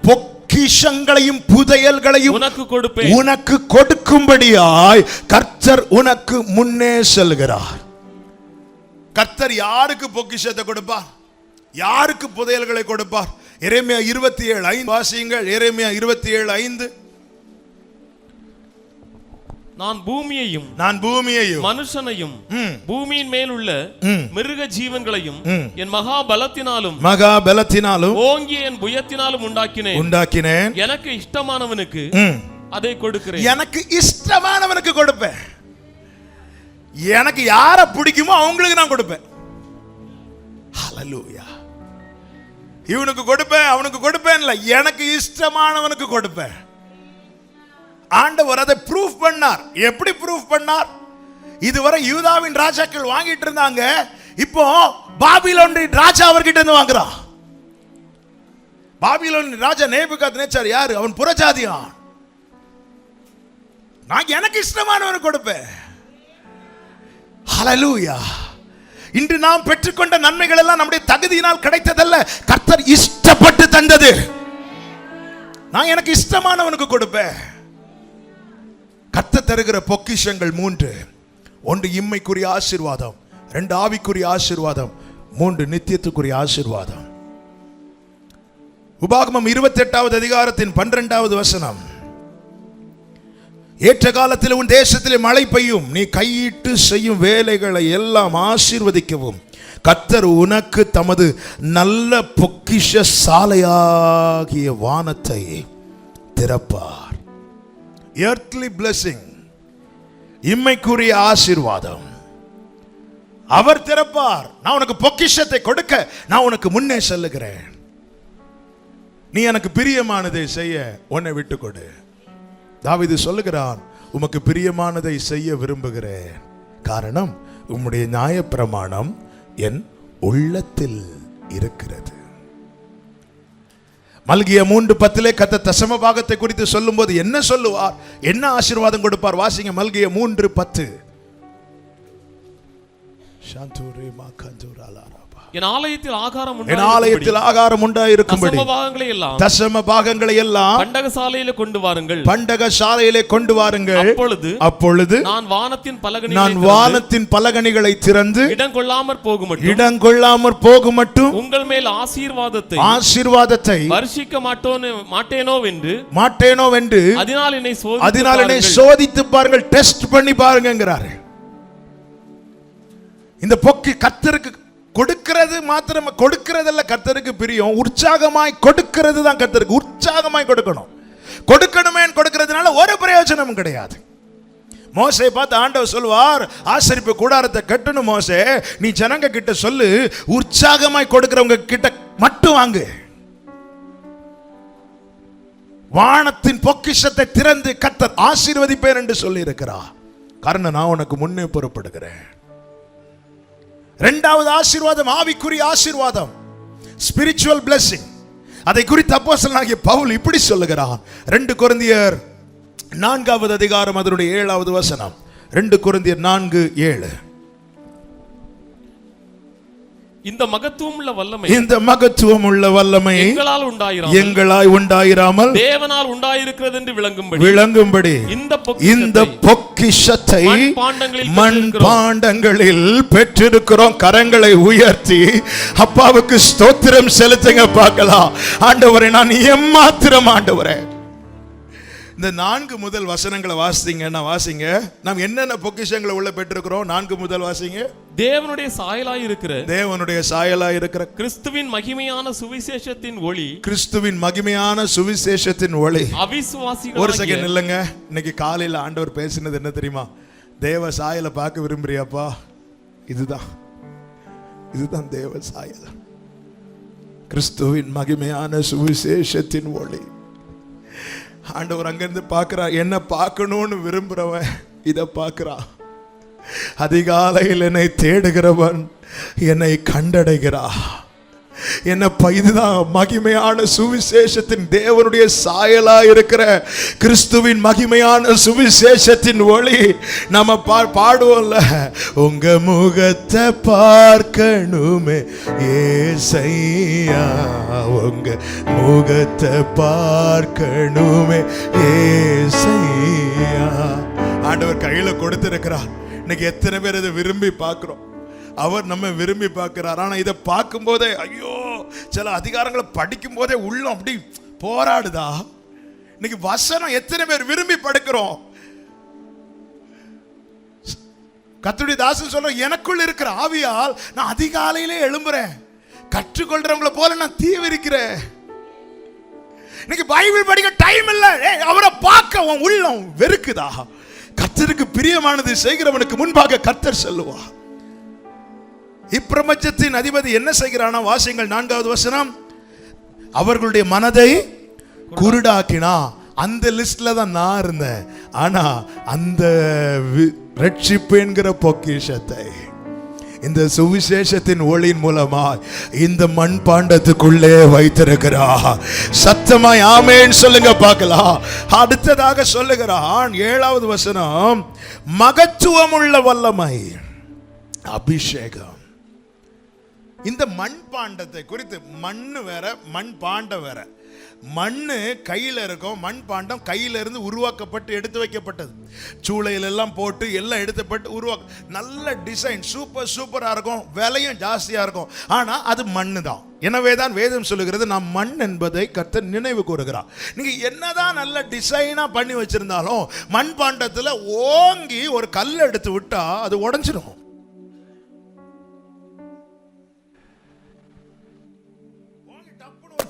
உனக்கு கொடுக்கும்படியாய் கர்த்தர் உனக்கு முன்னே செல்கிறார். கர்த்தர் யாருக்கு பொக்கிஷத்தை கொடுப்பார்? யாருக்கு புதையல்களை கொடுப்பார்? எரேமியா 27:5 வாசியுங்கள். எரேமியா 27:5, நான் பூமியையும் மனுஷனையும் பூமியின் மேல் உள்ள மிருக ஜீவன்களையும் என் மகா பலத்தினாலும் ஓங்கிய என் புயத்தினாலும் உண்டாக்கினேன். எனக்கு இஷ்டமானவனுக்கு அதை கொடுக்கிறேன். எனக்கு இஷ்டமானவனுக்கு கொடுப்பேன். எனக்கு யாரை பிடிக்குமோ அவங்களுக்கு நான் கொடுப்பேன். ஹல்லேலூயா. இவனுக்கு கொடுப்பேன் அவனுக்கு கொடுப்பேன் இல்ல, எனக்கு இஷ்டமானவனுக்கு கொடுப்பேன். ஆண்டவர் அதை ப்ரூஃப் பண்ணார். எப்படி ப்ரூஃப் பண்ணார்? இதுவரை யூதாவின் ராஜாக்கள் வாங்கிட்டு இருந்தாங்க, இப்போ பாபிலோனின் ராஜா அவர்கிட்ட இருந்து வாங்குறான். பாபிலோனின் ராஜா நேபுகாத்நேச்சார் யாரு? அவன் புறஜாதியான். நான் எனக்கு இஷ்டமானவனுக்கு கொடுப்பேன். ஹல்லேலூயா. இன்று நாம் பெற்றுக்கொண்ட நன்மைகள் எல்லாம் நம்முடைய தகுதியினால் கிடைத்ததல்ல, கர்த்தர் இஷ்டப்பட்டு தந்தது. நான் எனக்கு இஷ்டமானவனுக்கு கொடுப்பேன். கர்த்தர் தருகிற பொக்கிஷங்கள் 3. 1 இம்மைக்குரிய ஆசீர்வாதம், 2 ஆவிக்குரிய ஆசீர்வாதம், 3 நித்தியத்துக்குரிய ஆசீர்வாதம். உபாகமம் 28வது அதிகாரத்தின் 12வது வசனம், ஏற்ற காலத்தில் உன் தேசத்திலே மழை பெய்யும், நீ கையிட்டு செய்யும் வேலைகளை எல்லாம் ஆசீர்வதிக்கவும் கர்த்தர் உனக்கு தமது நல்ல பொக்கிஷ சாலையாகிய வானத்தை திறப்பார். earthly blessing, இம்மைக்குரிய ஆசீர்வாதம் அவர் திறப்பார். நான் உனக்கு பொக்கிஷத்தை கொடுக்க நான் உனக்கு முன்னே செல்லுகிறேன். நீ எனக்கு பிரியமானதை செய்ய உன்னை விட்டு கொடு. தாவீது சொல்லுகிறான், உமக்கு பிரியமானதை செய்ய விரும்புகிறேன், காரணம் உம்முடைய நியாயப்பிரமாணம் என் உள்ளத்தில் இருக்கிறது. மல்கியா 3:10 கர்த்தர் தசம பாகத்தை குறித்து சொல்லும்போது என்ன சொல்லுவார்? என்ன ஆசீர்வாதம் கொடுப்பார்? வாசிங்க மல்கியா 3:10. என் ஆலயத்தில் ஆகாரம் உண்டாயிருக்கும்படி தசம பாகங்களை எல்லாம் பண்டகசாலையிலே கொண்டு வாருங்கள். அப்பொழுது நான் வானத்தின் பலகணிகளை திறந்து இடங்கொள்ளாமற் போகும் மட்டும் உங்கள் மேல் ஆசீர்வாதத்தை வருஷிக்க மாட்டேனோ என்று அதனால் என்னை சோதித்து பாருங்கள், டெஸ்ட் பண்ணி பாருங்கிறார். இந்த பொக்கி கர்த்தருக்கு கொடுக்கிறது மாத்திரம் கொடுக்கிறதல்ல கர்த்தருக்கு பிரியம், உற்சாகமாய் கொடுக்கிறது தான் கர்த்தருக்கு. உற்சாகமாய் கொடுக்கணுமே கொடுக்கிறதுனால ஒரு பிரயோஜனமும் கிடையாது. மோசே பார்த்து ஆண்டவர் சொல்வார், ஆசரிப்பு கூடாரத்தை கட்டணும் மோசே, நீ ஜனங்க கிட்ட சொல்லு, உற்சாகமாய் கொடுக்கிறவங்க கிட்ட மட்டும் வாங்கு. வானத்தின் பொக்கிஷத்தை திறந்து கர்த்தர் ஆசீர்வதிப்பேன் என்று சொல்லி இருக்கிறார். காரணம் நான் உனக்கு முன்னே புறப்படுகிறேன். இரண்டாவது ஆசீர்வாதம் ஆவிக்குரிய ஆசீர்வாதம், ஸ்பிரிச்சுவல் பிளெஸிங். அதை குறித்து அப்போஸ்தலனாகிய பவுல் இப்படி சொல்லுகிறான். 2 கொரிந்தியர் 4வது அதிகாரம் அதனுடைய 7வது வசனம். 2 கொரிந்தியர் 4:7. இந்த மகத்துவம் உள்ள வல்லமை எங்களாய் உண்டாயிராமல் தேவனால் உண்டாயிருக்கிறது என்று விளங்கும்படி இந்த பொக்கிஷத்தை மண் பாண்டங்களில் பெற்றிருக்கிறோம். கரங்களை உயர்த்தி அப்பாவுக்கு ஸ்தோத்திரம் செலுத்துங்க பார்க்கலாம். ஆண்டவரே, நான் எம்மாத்திரம் ஆண்டவரே, இந்த 4 முதல் வசனங்களை வாசிங்க. வாசிங்க. நாம் என்னென்ன பொக்கிஷங்களை உள்ள பெற்றிருக்கிறோம்? 4 முதல் வாசிங்க. தேவனுடைய சாயலாய் இருக்கிற, தேவனுடைய சாயலாய் இருக்கிற கிறிஸ்துவின் மகிமையான சுவிசேஷத்தின் ஒளி, கிறிஸ்துவின் மகிமையான சுவிசேஷத்தின் ஒளி. அவிசுவாசிகள் ஒரு செகண்ட் இல்லைங்க. இன்னைக்கு காலையில் ஆண்டவர் பேசினது என்ன தெரியுமா? தேவ சாயலை பார்க்க விரும்புறியாப்பா? இதுதான் தேவ சாயல். கிறிஸ்துவின் மகிமையான சுவிசேஷத்தின் ஒளி. ஆண்டவர் அங்கிருந்து பார்க்கிறார். என்ன பார்க்கணும்னு விரும்புறவன் இதை பார்க்கிறான். அதிகாலையில் என்னை தேடுகிறவன் என்னை கண்டடைகிறா. இதுதான் மகிமையான சுவிசேஷத்தின், தேவனுடைய சாயலா இருக்கிற கிறிஸ்துவின் மகிமையான சுவிசேஷத்தின் ஒளி. நம்ம பாடுவோம்ல, உங்க முகத்தை பார்க்கணுமே ஏசையா, உங்க முகத்தை பார்க்கணுமே ஏசையா. ஆண்டவர் கையில கொடுத்திருக்கிறார். இன்னைக்கு எத்தனை பேர் இதை விரும்பி பார்க்கிறோம்? அவர் நம்ம விரும்பி பார்க்கிறார். ஆனா இதை பார்க்கும் போதே ஐயோ, சில அதிகாரங்களை படிக்கும் போதே உள்ளம் அப்படி போராடுதா. இன்னைக்கு வசனம் எத்தனை பேர் விரும்பி படிக்கிறோம்? கர்த்தருடைய தாசன் சொல்ற, எனக்குள் இருக்கிற ஆவியால் நான் அதிகாலையிலே எழும்புறேன், கற்றுக்கொள்றவங்கள போல நான் தீவிரிக்கிறேன். இன்னைக்கு பைபிள் படிக்க டைம் இல்ல. அவரை பார்க்க உன் உள்ளம் வெறுக்குதா? கர்த்தருக்கு பிரியமானது செய்கிறவனுக்கு முன்பாக கர்த்தர் செல்லுவா. இப்பிரபஞ்சத்தின் அதிபதி என்ன செய்கிறானா? வாசியங்கள் 4வது வசனம். அவர்களுடைய மனதை குருடாக்கினா. அந்த லிஸ்ட்ல தான் நான் இருந்தேன். ஆனா அந்த ரட்சிப்பு என்கிற பொக்கிஷத்தை இந்த சுவிசேஷத்தின் ஒளியின் மூலமா இந்த மண்பாண்டத்துக்குள்ளே வைத்திருக்கிறார். சத்தமாய் ஆமென் சொல்லுங்க பார்க்கலாம். அடுத்ததாக சொல்லுகிறான் 7வது வசனம், மகத்துவமுள்ள வல்லமை, அபிஷேகம். இந்த மண்பாண்டத்தை குறித்து, மண்ணு வேற மண்பாண்டம் வேற. மண்ணு கையில் இருக்கும், மண்பாண்டம் கையில இருந்து உருவாக்கப்பட்டு எடுத்து வைக்கப்பட்டது. சூளையில எல்லாம் போட்டு எல்லாம் எடுத்துப்பட்டு நல்ல டிசைன், சூப்பரா இருக்கும், விலையும் ஜாஸ்தியா இருக்கும். ஆனா அது மண்ணு தான். எனவே தான் வேதம் சொல்லுகிறது, நாம் மண் என்பதை கர்த்தர் நினைவு கூறுகிறார். நீங்க என்னதான் நல்ல டிசைனா பண்ணி வச்சிருந்தாலும் மண்பாண்டத்துல ஓங்கி ஒரு கல் எடுத்து விட்டா அது உடைஞ்சிடும்.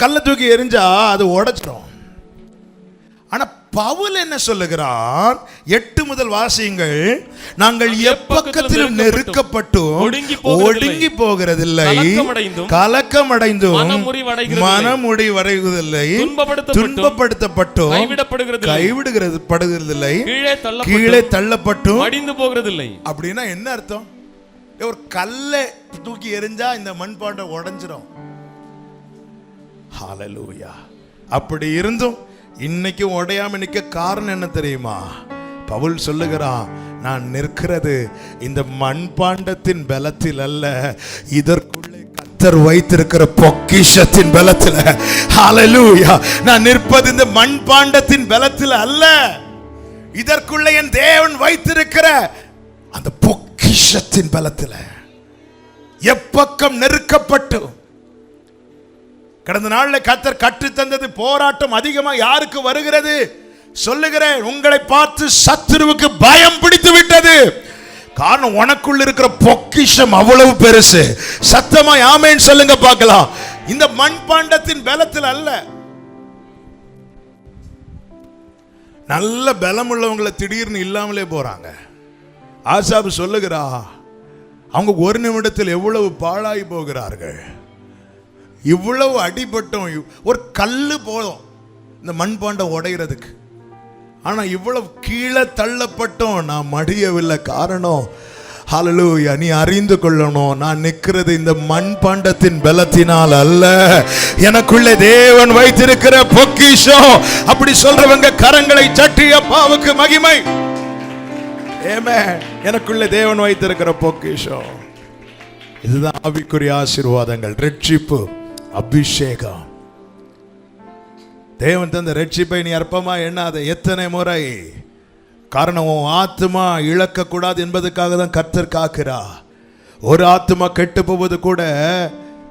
கல்லை தூக்கி எரிஞ்சா அது உடைச்சிடும். ஆனா பவுல் என்ன சொல்லுகிறான்? 8 முதல் வாசியுங்கள். நாங்கள் எப்பக்கத்திலும் நெருக்கப்பட்டும் ஒடுங்கி போகிறதில்லை, கலக்கமடைந்தும் மனமுடிவடைவதில்லை, துன்பப்படுத்தப்பட்டும் கைவிடுகிறதில்லை, கீழே தள்ளப்பட்டும் அடிந்து போகிறதில்லை. அப்படின்னா என்ன அர்த்தம்? ஒரு கல்லை தூக்கி எரிஞ்சா இந்த மண்பாண்டம் உடைஞ்சிடும். ஹல்லேலூயா. அப்படி இருந்தும் இன்னைக்கு உடையாம நிக்க காரணம் என்ன தெரியுமா? பவுல் சொல்லுகிறான், நான் நிற்கிறது இந்த மண்பாண்டத்தின் பலத்தில் அல்ல, இதற்குள்ளே கர்த்தர் வைத்திருக்கிற பொக்கிஷத்தின் பலத்தில். ஹல்லேலூயா. நான் நிற்பது இந்த மண்பாண்டத்தின் பலத்தில் அல்ல, இதற்குள்ளே என் தேவன் வைத்திருக்கிற அந்த பொக்கிஷத்தின் பலத்தில். எப்பக்கம் நெருக்கப்பட்டு கடந்த நாளில் கர்த்தர் கற்று தந்தது, போராட்டம் அதிகமா யாருக்கு வருகிறது? சொல்லுகிறேன், உங்களை பார்த்து சத்துருவுக்கு பயம் பிடித்து விட்டது. காரணம், உனக்குள்ள இருக்கிற பொக்கிஷம் அவ்வளவு பெருசு. சத்தமாய் ஆமென் சொல்லுங்க பார்க்கலாம். இந்த மண்பாண்டத்தின் பலத்தில் அல்ல. நல்ல பலம் உள்ளவங்களை திடீர்னு இல்லாமலே போறாங்க. ஆசாபு சொல்லுகிறா, அவங்க ஒரு நிமிடத்தில் எவ்வளவு பாழாகி போகிறார்கள். இவ்வளவு அடிபட்டும், ஒரு கல்லு போதும் இந்த மண்பாண்டம் உடைகிறதுக்கு. ஆனா இவ்வளவு கீழே தள்ளப்பட்டோம், நான் மடியவில்லை. காரணம், ஹல்லேலூயா, நீ அறிந்து கொள்ளணும், நான் நிற்கிறது இந்த மண்பாண்டத்தின் பலத்தினால் அல்ல, எனக்குள்ளே தேவன் வைத்திருக்கிற பொக்கிஷம். அப்படி சொல்றவங்க கரங்களை தட்டி அப்பாவுக்கு மகிமை. ஆமென். எனக்குள்ளே தேவன் வைத்திருக்கிற பொக்கிஷம். இதுதான் ஆவிக்குரிய ஆசீர்வாதங்கள், ரட்சிப்பு, அபிஷேகம். தேவன் தந்த ரட்சிப்பை நீ அற்பமா எண்ணாத. எத்தனை முறை, காரணம் உன் ஆத்மா இழக்க கூடாது என்பதற்காக தான் கர்த்தர் காக்கிறா. ஒரு ஆத்மா கெட்டு போவது கூட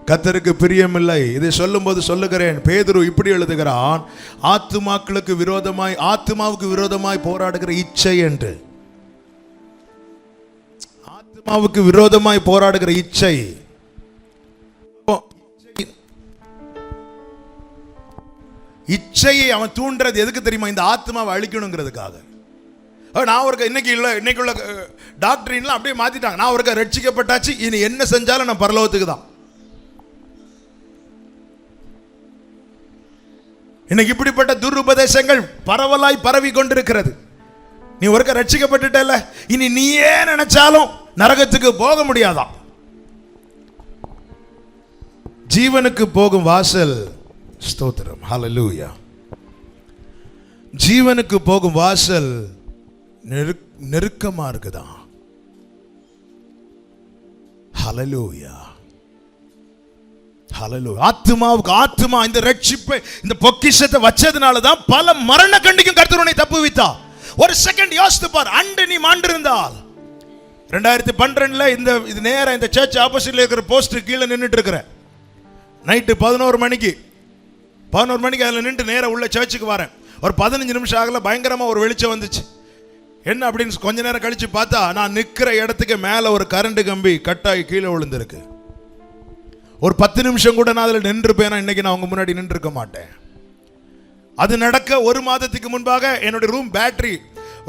கர்த்தருக்கு பிரியமில்லை. இதை சொல்லும்போது சொல்லுகிறேன், பேதுரு இப்படி எழுதுகிறான், ஆத்துமாவுக்கு விரோதமாய் போராடுகிற இச்சை என்று. ஆத்துமாவுக்கு விரோதமாய் போராடுகிற இச்சை. இச்சையை அவன் தூண்டுறது எதுக்கு தெரியுமா? இந்த ஆத்மாவை அழிக்கணுங்கிறதுக்காக. நான் ஒரு இன்னைக்குள்ள டாக்டரின்லாம் அப்படியே மாத்திட்டாங்க. நான் ஒரு ரட்சிக்கப்பட்டாச்சு, இனி என்ன செஞ்சாலும் நான் பரலோகத்துக்கு தான். இன்னைக்கு இப்படிப்பட்ட துருபதேசங்கள் பரவலாய் பரவி கொண்டிருக்கிறது. நீ ஒருக்க ரட்சிக்கப்பட்டுட்டல, இனி நீயே நினைச்சாலும் நரகத்துக்கு போக முடியாதான். ஜீவனுக்கு போகும் வாசல், ஸ்தோத்திரம், ஹல்லேலூயா, ஜீவனுக்கு போகும் வாசல் நெருக்கமா இருக்குதான். ஹல்லேலூயா, ஹல்லேலூயா. ஆத்துமா இந்த ரட்சிப்பை, இந்த பொக்கிஷத்தை வச்சதுனால தான் பல மரண கண்டிக்கும் கர்த்தர் உன்னை தப்புவித்தா. ஒரு செகண்ட் யோசித்து பார், அன்று நீ மாண்டிருந்தால் 2012 இது நேரா இந்த சர்ச் ஆப்போசிட்ல இருக்கிற போஸ்ட் கீழே நின்றுட்டு இருக்கிறேன். நைட்டு 11 மணிக்கு அதில் நின்று நேராக உள்ள சர்ச்சுக்கு வரேன். ஒரு 15 நிமிஷம் ஆகல, பயங்கரமாக ஒரு வெளிச்சம் வந்துச்சு. என்ன அப்படின்னு கொஞ்ச நேரம் கழிச்சு பார்த்தா, நான் நிற்கிற இடத்துக்கு மேலே ஒரு கரண்ட் கம்பி கட்டாகி கீழே விழுந்திருக்கு. ஒரு 10 நிமிஷம் கூட நான் அதில் நின்றுப்பேனா, இன்னைக்கு நான் உங்க முன்னாடி நின்று இருக்க மாட்டேன். அது நடக்க 1 மாதத்துக்கு முன்பாக என்னுடைய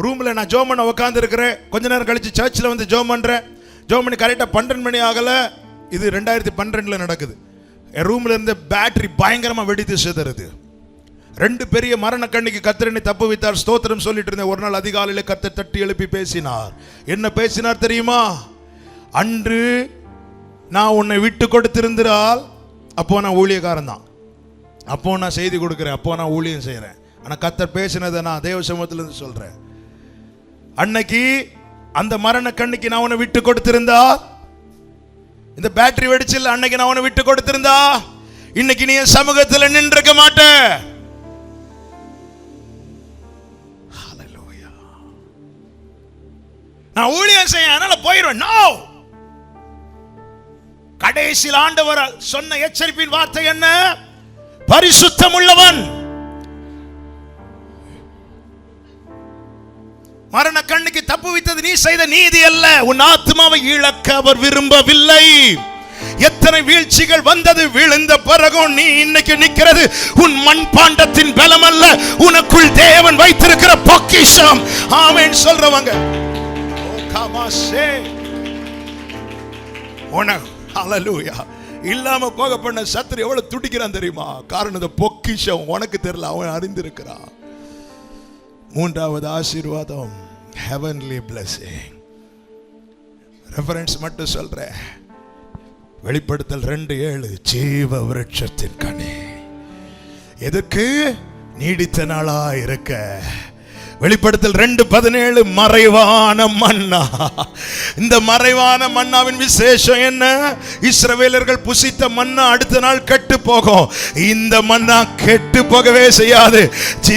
ரூமில் நான் ஜோம் பண்ண உட்காந்து இருக்கிறேன். கொஞ்ச நேரம் கழிச்சு சர்ச்சில் வந்து ஜோம் பண்ணுறேன். ஜோம் பண்ணி கரெக்டாக 12 மணி ஆகலை. இது 2012 நடக்குது. என் ரூமில் இருந்த பேட்டரி பயங்கரமாக வெடித்து சிதறுது. 2 பெரிய மரண கண்ணிக்கு கர்த்தர் தப்பு வைத்தார். ஸ்தோத்திரம் சொல்லிட்டு இருந்தேன். ஒரு நாள் அதிகாலையில் கர்த்தர் தட்டி எழுப்பி பேசினார். என்ன பேசினார் தெரியுமா? அன்று நான் உன்னை விட்டு கொடுத்திருந்தால், அப்போ நான் ஊழியக்காரன் தான், அப்போ நான் செய்தி கொடுக்கிறேன், அப்போ நான் ஊழியம் செய்கிறேன். ஆனால் கர்த்தர் பேசினதை நான் தேவ சமூகத்திலிருந்து சொல்றேன். அன்னைக்கு அந்த மரண கண்ணிக்கு நான் உன்னை விட்டு கொடுத்திருந்தா, இந்த பேட்டரி வெடிச்சில், அன்னைக்கு நான் உன்னை விட்டு கொடுத்திருந்தா, இன்னைக்கு நீ என் சமூகத்தில் நின்றுக்க மாட்ட. ஹல்லேலூயா. நான் ஊழியம் செய்ய அதனால போயிடுவேன். நோ. கடைசியில் ஆண்டவர் சொன்ன எச்சரிப்பின் வார்த்தை என்ன? பரிசுத்தம் உள்ளவன். மரண கண்ணுக்கு தப்பு வைத்தது நீ செய்த நீதி அல்ல. உன் ஆத்மாவை இழக்க அவர் விரும்பவில்லை. எத்தனை வீழ்ச்சிகள் வந்தது, விழுந்த பிறகும் நீ இன்னைக்கு நிக்கிறது உன் மண்பாண்டத்தின் பலம் அல்ல, உனக்குள் தேவன் வைத்திருக்கிற பொக்கிஷம். ஆமென் சொல்றவங்க. ஹல்லேலூயா. இல்லாம போக பண்ண சத்துரு எவ்வளவு துடிக்கிறான் தெரியுமா? காரணம் இந்த பொக்கிஷம் உனக்கு தெரியல, அவன் அறிந்திருக்கிறான். 3வது ஆசீர்வாதம், heavenly blessing. ரெஃபரன்ஸ் மட்டும் சொல்றேன். வெளிப்படுத்தல் 2:7, ஜீவ விருட்சத்தின் கனி. எதுக்கு? நீடித்த நாளா இருக்க. வெளிப்படுத்தல் 2:17, மறைவான மன்னா. இந்த மறைவான மன்னாவின் விசேஷம் என்ன? இஸ்ரவேலர்கள் புசித்த மன்னா அடுத்த நாள் கெட்டு போகும். இந்த மன்னா கெட்டு போகவே செய்யாது.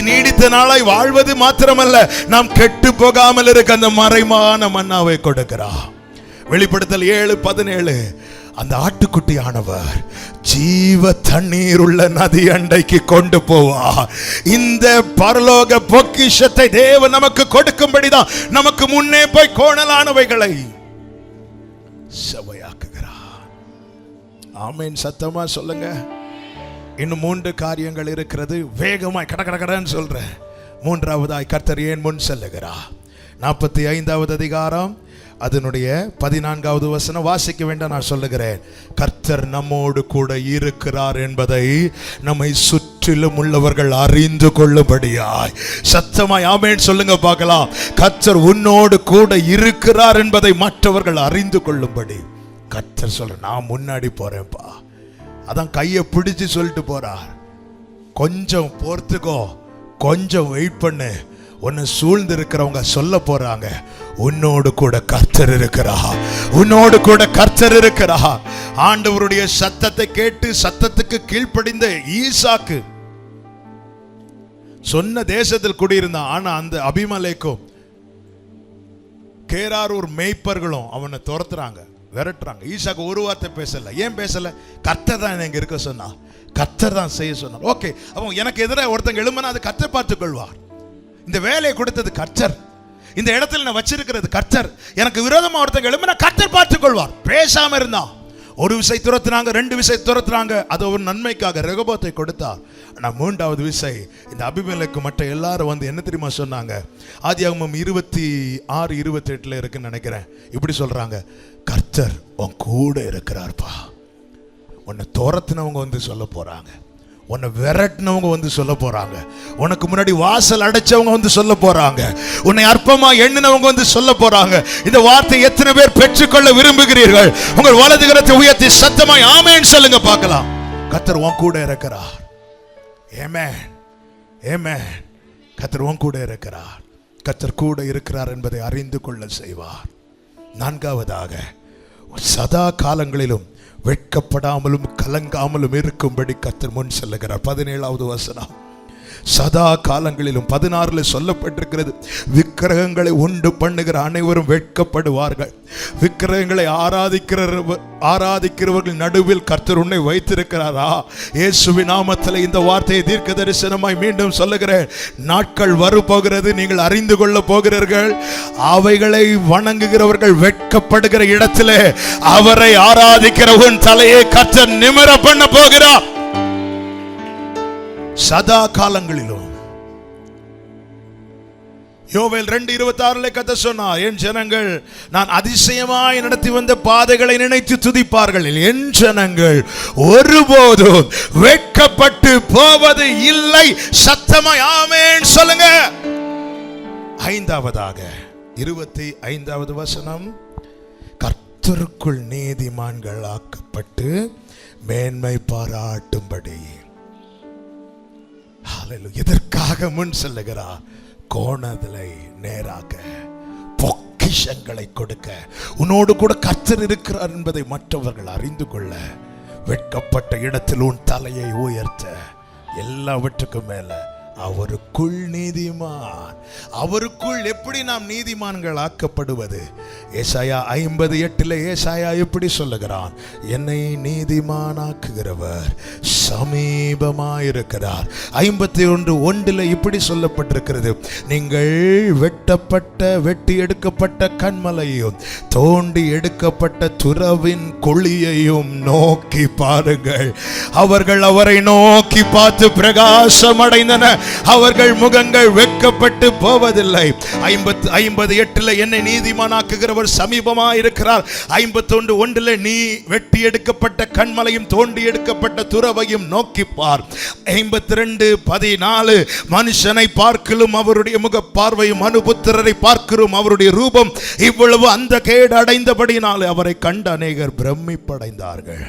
நீடித்த நாளாய் வாழ்வது மாத்திரமல்ல, நாம் கெட்டு போகாமல் இருக்க அந்த மறைவான மன்னாவை கொடுக்கிறார். வெளிப்படுத்தல் 7:17, அந்த ஆட்டுக்குட்டியானவர் ஜீவ தண்ணீர் உள்ள நதி அண்டைக்கு கொண்டு போவார். இந்த பரலோக பொக்கிஷத்தை தேவன் நமக்கு கொடுக்கும்படிதான் நமக்கு முன்னே போய் கோணலானவைகளை செவையாக்குகிறார். ஆமென். சத்தமா சொல்லுங்க. இன்னும் 3 காரியங்கள் இருக்கிறது. வேகமாய் கடன்னு சொல்றேன். 3வதாய் கர்த்தர் ஏன் முன் செல்லுகிறார்? 45வது அதிகாரம் அதனுடைய 14வது வசனம் வாசிக்க வேண்டாம், நான் சொல்லுகிறேன். கர்த்தர் நம்மோடு கூட இருக்கிறார் என்பதை நம்மை சுற்றிலும் உள்ளவர்கள் அறிந்து கொள்ளும்படியாய். சத்தமாய் ஆமென் சொல்லுங்க பார்க்கலாம். கர்த்தர் உன்னோடு கூட இருக்கிறார் என்பதை மற்றவர்கள் அறிந்து கொள்ளும்படி கர்த்தர் சொல்ற, நான் முன்னாடி போறேன்ப்பா. அதான் கையை பிடிச்சு சொல்லிட்டு போறார். கொஞ்சம் பொறுத்துக்கோ, கொஞ்சம் வெயிட் பண்ணு. உன்னை சூழ்ந்து இருக்கிறவங்க சொல்ல போறாங்க, உன்னோடு கூட கர்த்தர் இருக்கிறார், உன்னோடு கூட கர்த்தர் இருக்கிறார். ஆண்டவருடைய சத்தத்தை கேட்டு சத்தத்துக்கு கீழ்ப்படிந்த ஈசாக்கு சொன்ன தேசத்தில் குடியிருந்தான். ஆனா அந்த அபிமலேக்கும் கேராரூர் மேய்ப்பர்களும் அவனை துரத்துறாங்க. விரட்டுறாங்க. ஈசாக்கு ஒரு வார்த்தை பேசல. ஏன் பேசல? கர்த்தர் தான் இங்க இருக்க சொன்னா, கர்த்தர் தான் செய்ய சொன்னார். ஓகே, அப்போ எனக்கு எதிராக ஒருத்தங்க எழுமனா அது கர்த்தர் பார்த்துக் கொள்வார். இந்த வேலையை கொடுத்தது கர்த்தர், இந்த இடத்துல நான் வச்சிருக்கிறது கர்த்தர். எனக்கு விரோதமா ஒருத்தங்க எழுமனா கர்த்தர் பார்த்துக் கொள்வார். பேசாம இருந்தா ஒரு விசை துரத்துனாங்க, 2 விசை துரத்துனாங்க, அது ஒரு நன்மைக்காக ரெகோபத்தை கொடுத்தார். ஆனால் 3வது விசை இந்த அபிமெலேக்கு மற்ற எல்லாரும் வந்து என்ன தெரியுமா சொன்னாங்க? ஆதியாகமம் 26, 28 இருக்குன்னு நினைக்கிறேன். இப்படி சொல்றாங்க, கர்த்தர் உன் கூட இருக்கிறார்ப்பா. உன்னை துரத்துனவங்க வந்து சொல்ல போறாங்க, உன்னை விரட்டினவங்க வந்து சொல்ல போறாங்க, உனக்கு முன்னாடி வாசல் அடைச்சவங்க வந்து சொல்ல போறாங்க, உன்னை அற்பமா எண்ணினவங்க வந்து சொல்ல போறாங்க. இந்த வார்த்தை எத்தனை பேர் பெற்றுக்கொள்ள விரும்புகிறீர்கள்? உங்கள் வலது கரத்தை உயர்த்தி சத்தமாய் ஆமென் சொல்லுங்க பார்க்கலாம். கர்த்தர் உன் கூட இருக்கிறார். ஆமென், ஆமென். கர்த்தர் உன் கூட இருக்கிறார். கர்த்தர் கூட இருக்கிறார் என்பதை அறிந்து கொள்ள செய்வார். 4வதாக, சதா காலங்களிலும் வெட்கப்படாமலும் கலங்காமலும் இருக்கும்படி கர்த்தர் முன் செல்லுகிறார். 17வது வசனம். சதா காலங்களிலும் 16 சொல்லப்பட்டிருக்கிறது, விக்கிரகங்களை உண்டு பண்ணுகிற அனைவரும் வெட்கப்படுவார்கள். விக்கிரகங்களை ஆராதிக்கிறவர்கள் நடுவில் கர்த்தர் உன்னை வைத்திருக்கிறாரா? இயேசுவின் நாமத்தில் இந்த வார்த்தையை தீர்க்க தரிசனமாய் மீண்டும் சொல்லுகிறேன். நாட்கள் வரப்போகிறது, நீங்கள் அறிந்து கொள்ள போகிறீர்கள். அவைகளை வணங்குகிறவர்கள் வெட்கப்படுகிற இடத்திலே அவரை ஆராதிக்கிற உன் தலையை கர்த்தர் நிமிர பண்ண போகிறார். சதா காலங்களிலும். யோவேல் 2:26 கர்த்தர் சொன்னார், என் ஜனங்கள் நான் அதிசயமாய் நடத்தி வந்த பாதைகளை நினைத்து துதிப்பார்கள், என் ஜனங்கள் ஒருபோதும் வெட்கப்பட்டு போவது இல்லை. சத்தமாய் ஆமென் சொல்லுங்க. 5வதாக 25வது வசனம், கர்த்தருக்குள் நீதிமான்கள் ஆக்கப்பட்டு மேன்மை பாராட்டும்படி. எதற்காக முன் செல்லுகிறார்? கோணலை நேராக, பொக்கிஷங்களை கொடுக்க. உன்னோடு கூட கர்த்தர் இருக்கிறார் என்பதை மற்றவர்கள் அறிந்து கொள்ள, வெட்கப்பட்ட இடத்தில் உன் தலையை உயர்த்த, எல்லாவற்றுக்கும் மேல அவருக்குள் நீதிமான். அவருக்குள் எப்படி நாம் நீதிமான்கள் ஆக்கப்படுவது? ஏசாயா 58 ஏசாயா எப்படி சொல்லுகிறான்? என்னை நீதிமானாக்குகிறவர் சமீபமாயிருக்கிறார். 51:1 இப்படி சொல்லப்பட்டிருக்கிறது, நீங்கள் வெட்டி எடுக்கப்பட்ட கண்மலையும் தோண்டி எடுக்கப்பட்ட துறவின் குழியையும் நோக்கி பாருங்கள். அவர்கள் அவரை நோக்கி பார்த்து பிரகாசம் அடைந்தன, அவர்கள் முகங்கள் வெட்கப்பட்டு போவதில்லை. 58 என்னை நீதிமானாக்குகிறவர் சமீபமாயிருக்கிறார். 51:1 நீ வெட்டி எடுக்கப்பட்ட கண்மலையும் தோண்டி எடுக்கப்பட்ட துறவையும் நோக்கிப்பார். 52:14 மனுஷனை பார்க்கிலும் அவருடைய முக பார்வையும் மனுபுத்திரரை பார்க்கிறோம் அவருடைய ரூபம் இவ்வளவு அந்த கேடு அடைந்தபடினாலே அவரை கண்ட அநேகர் பிரமிப்படைந்தார்கள்.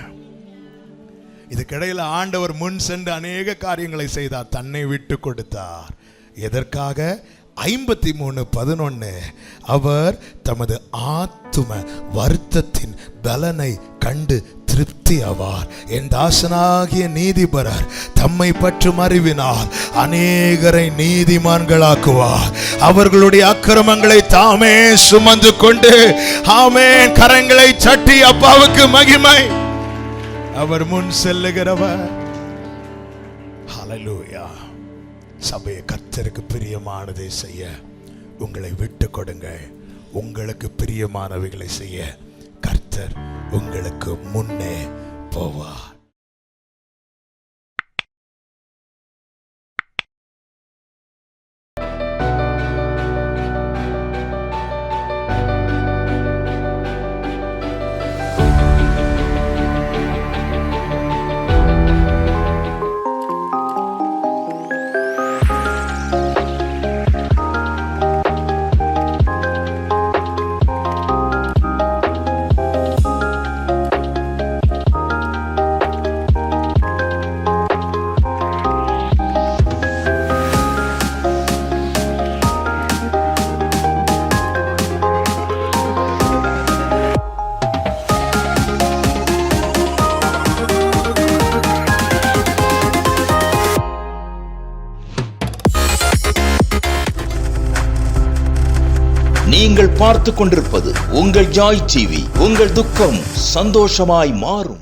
இதுக்கிடையில் ஆண்டவர் முன் சென்று அநேக காரியங்களை செய்தார், தன்னை விட்டு கொடுத்தார். எதற்காக? 53:11 அவர் தமது ஆத்தும வருத்தத்தின் பலனை கண்டு திருப்தி ஆவார். என் தாசனாகிய நீதிபரர் தம்மை பற்றும் அறிவினால் அநேகரை நீதிமான்களாக்குவார். அவர்களுடைய அக்கிரமங்களை தாமே சுமந்து கொண்டு ஆமென் கரங்களை சட்டி அப்பாவுக்கு மகிமை. அவர் முன் செல்லுகிறவர். ஹல்லேலூயா. சபையை கர்த்தருக்கு பிரியமானதை செய்ய உங்களை விட்டு கொடுங்கள். உங்களுக்கு பிரியமானவைகளை செய்ய கர்த்தர் உங்களுக்கு முன்னே போவார். நீங்கள் பார்த்து கொண்டிருப்பது உங்கள் ஜாய் டிவி. உங்கள் துக்கம் சந்தோஷமாய் மாறும்.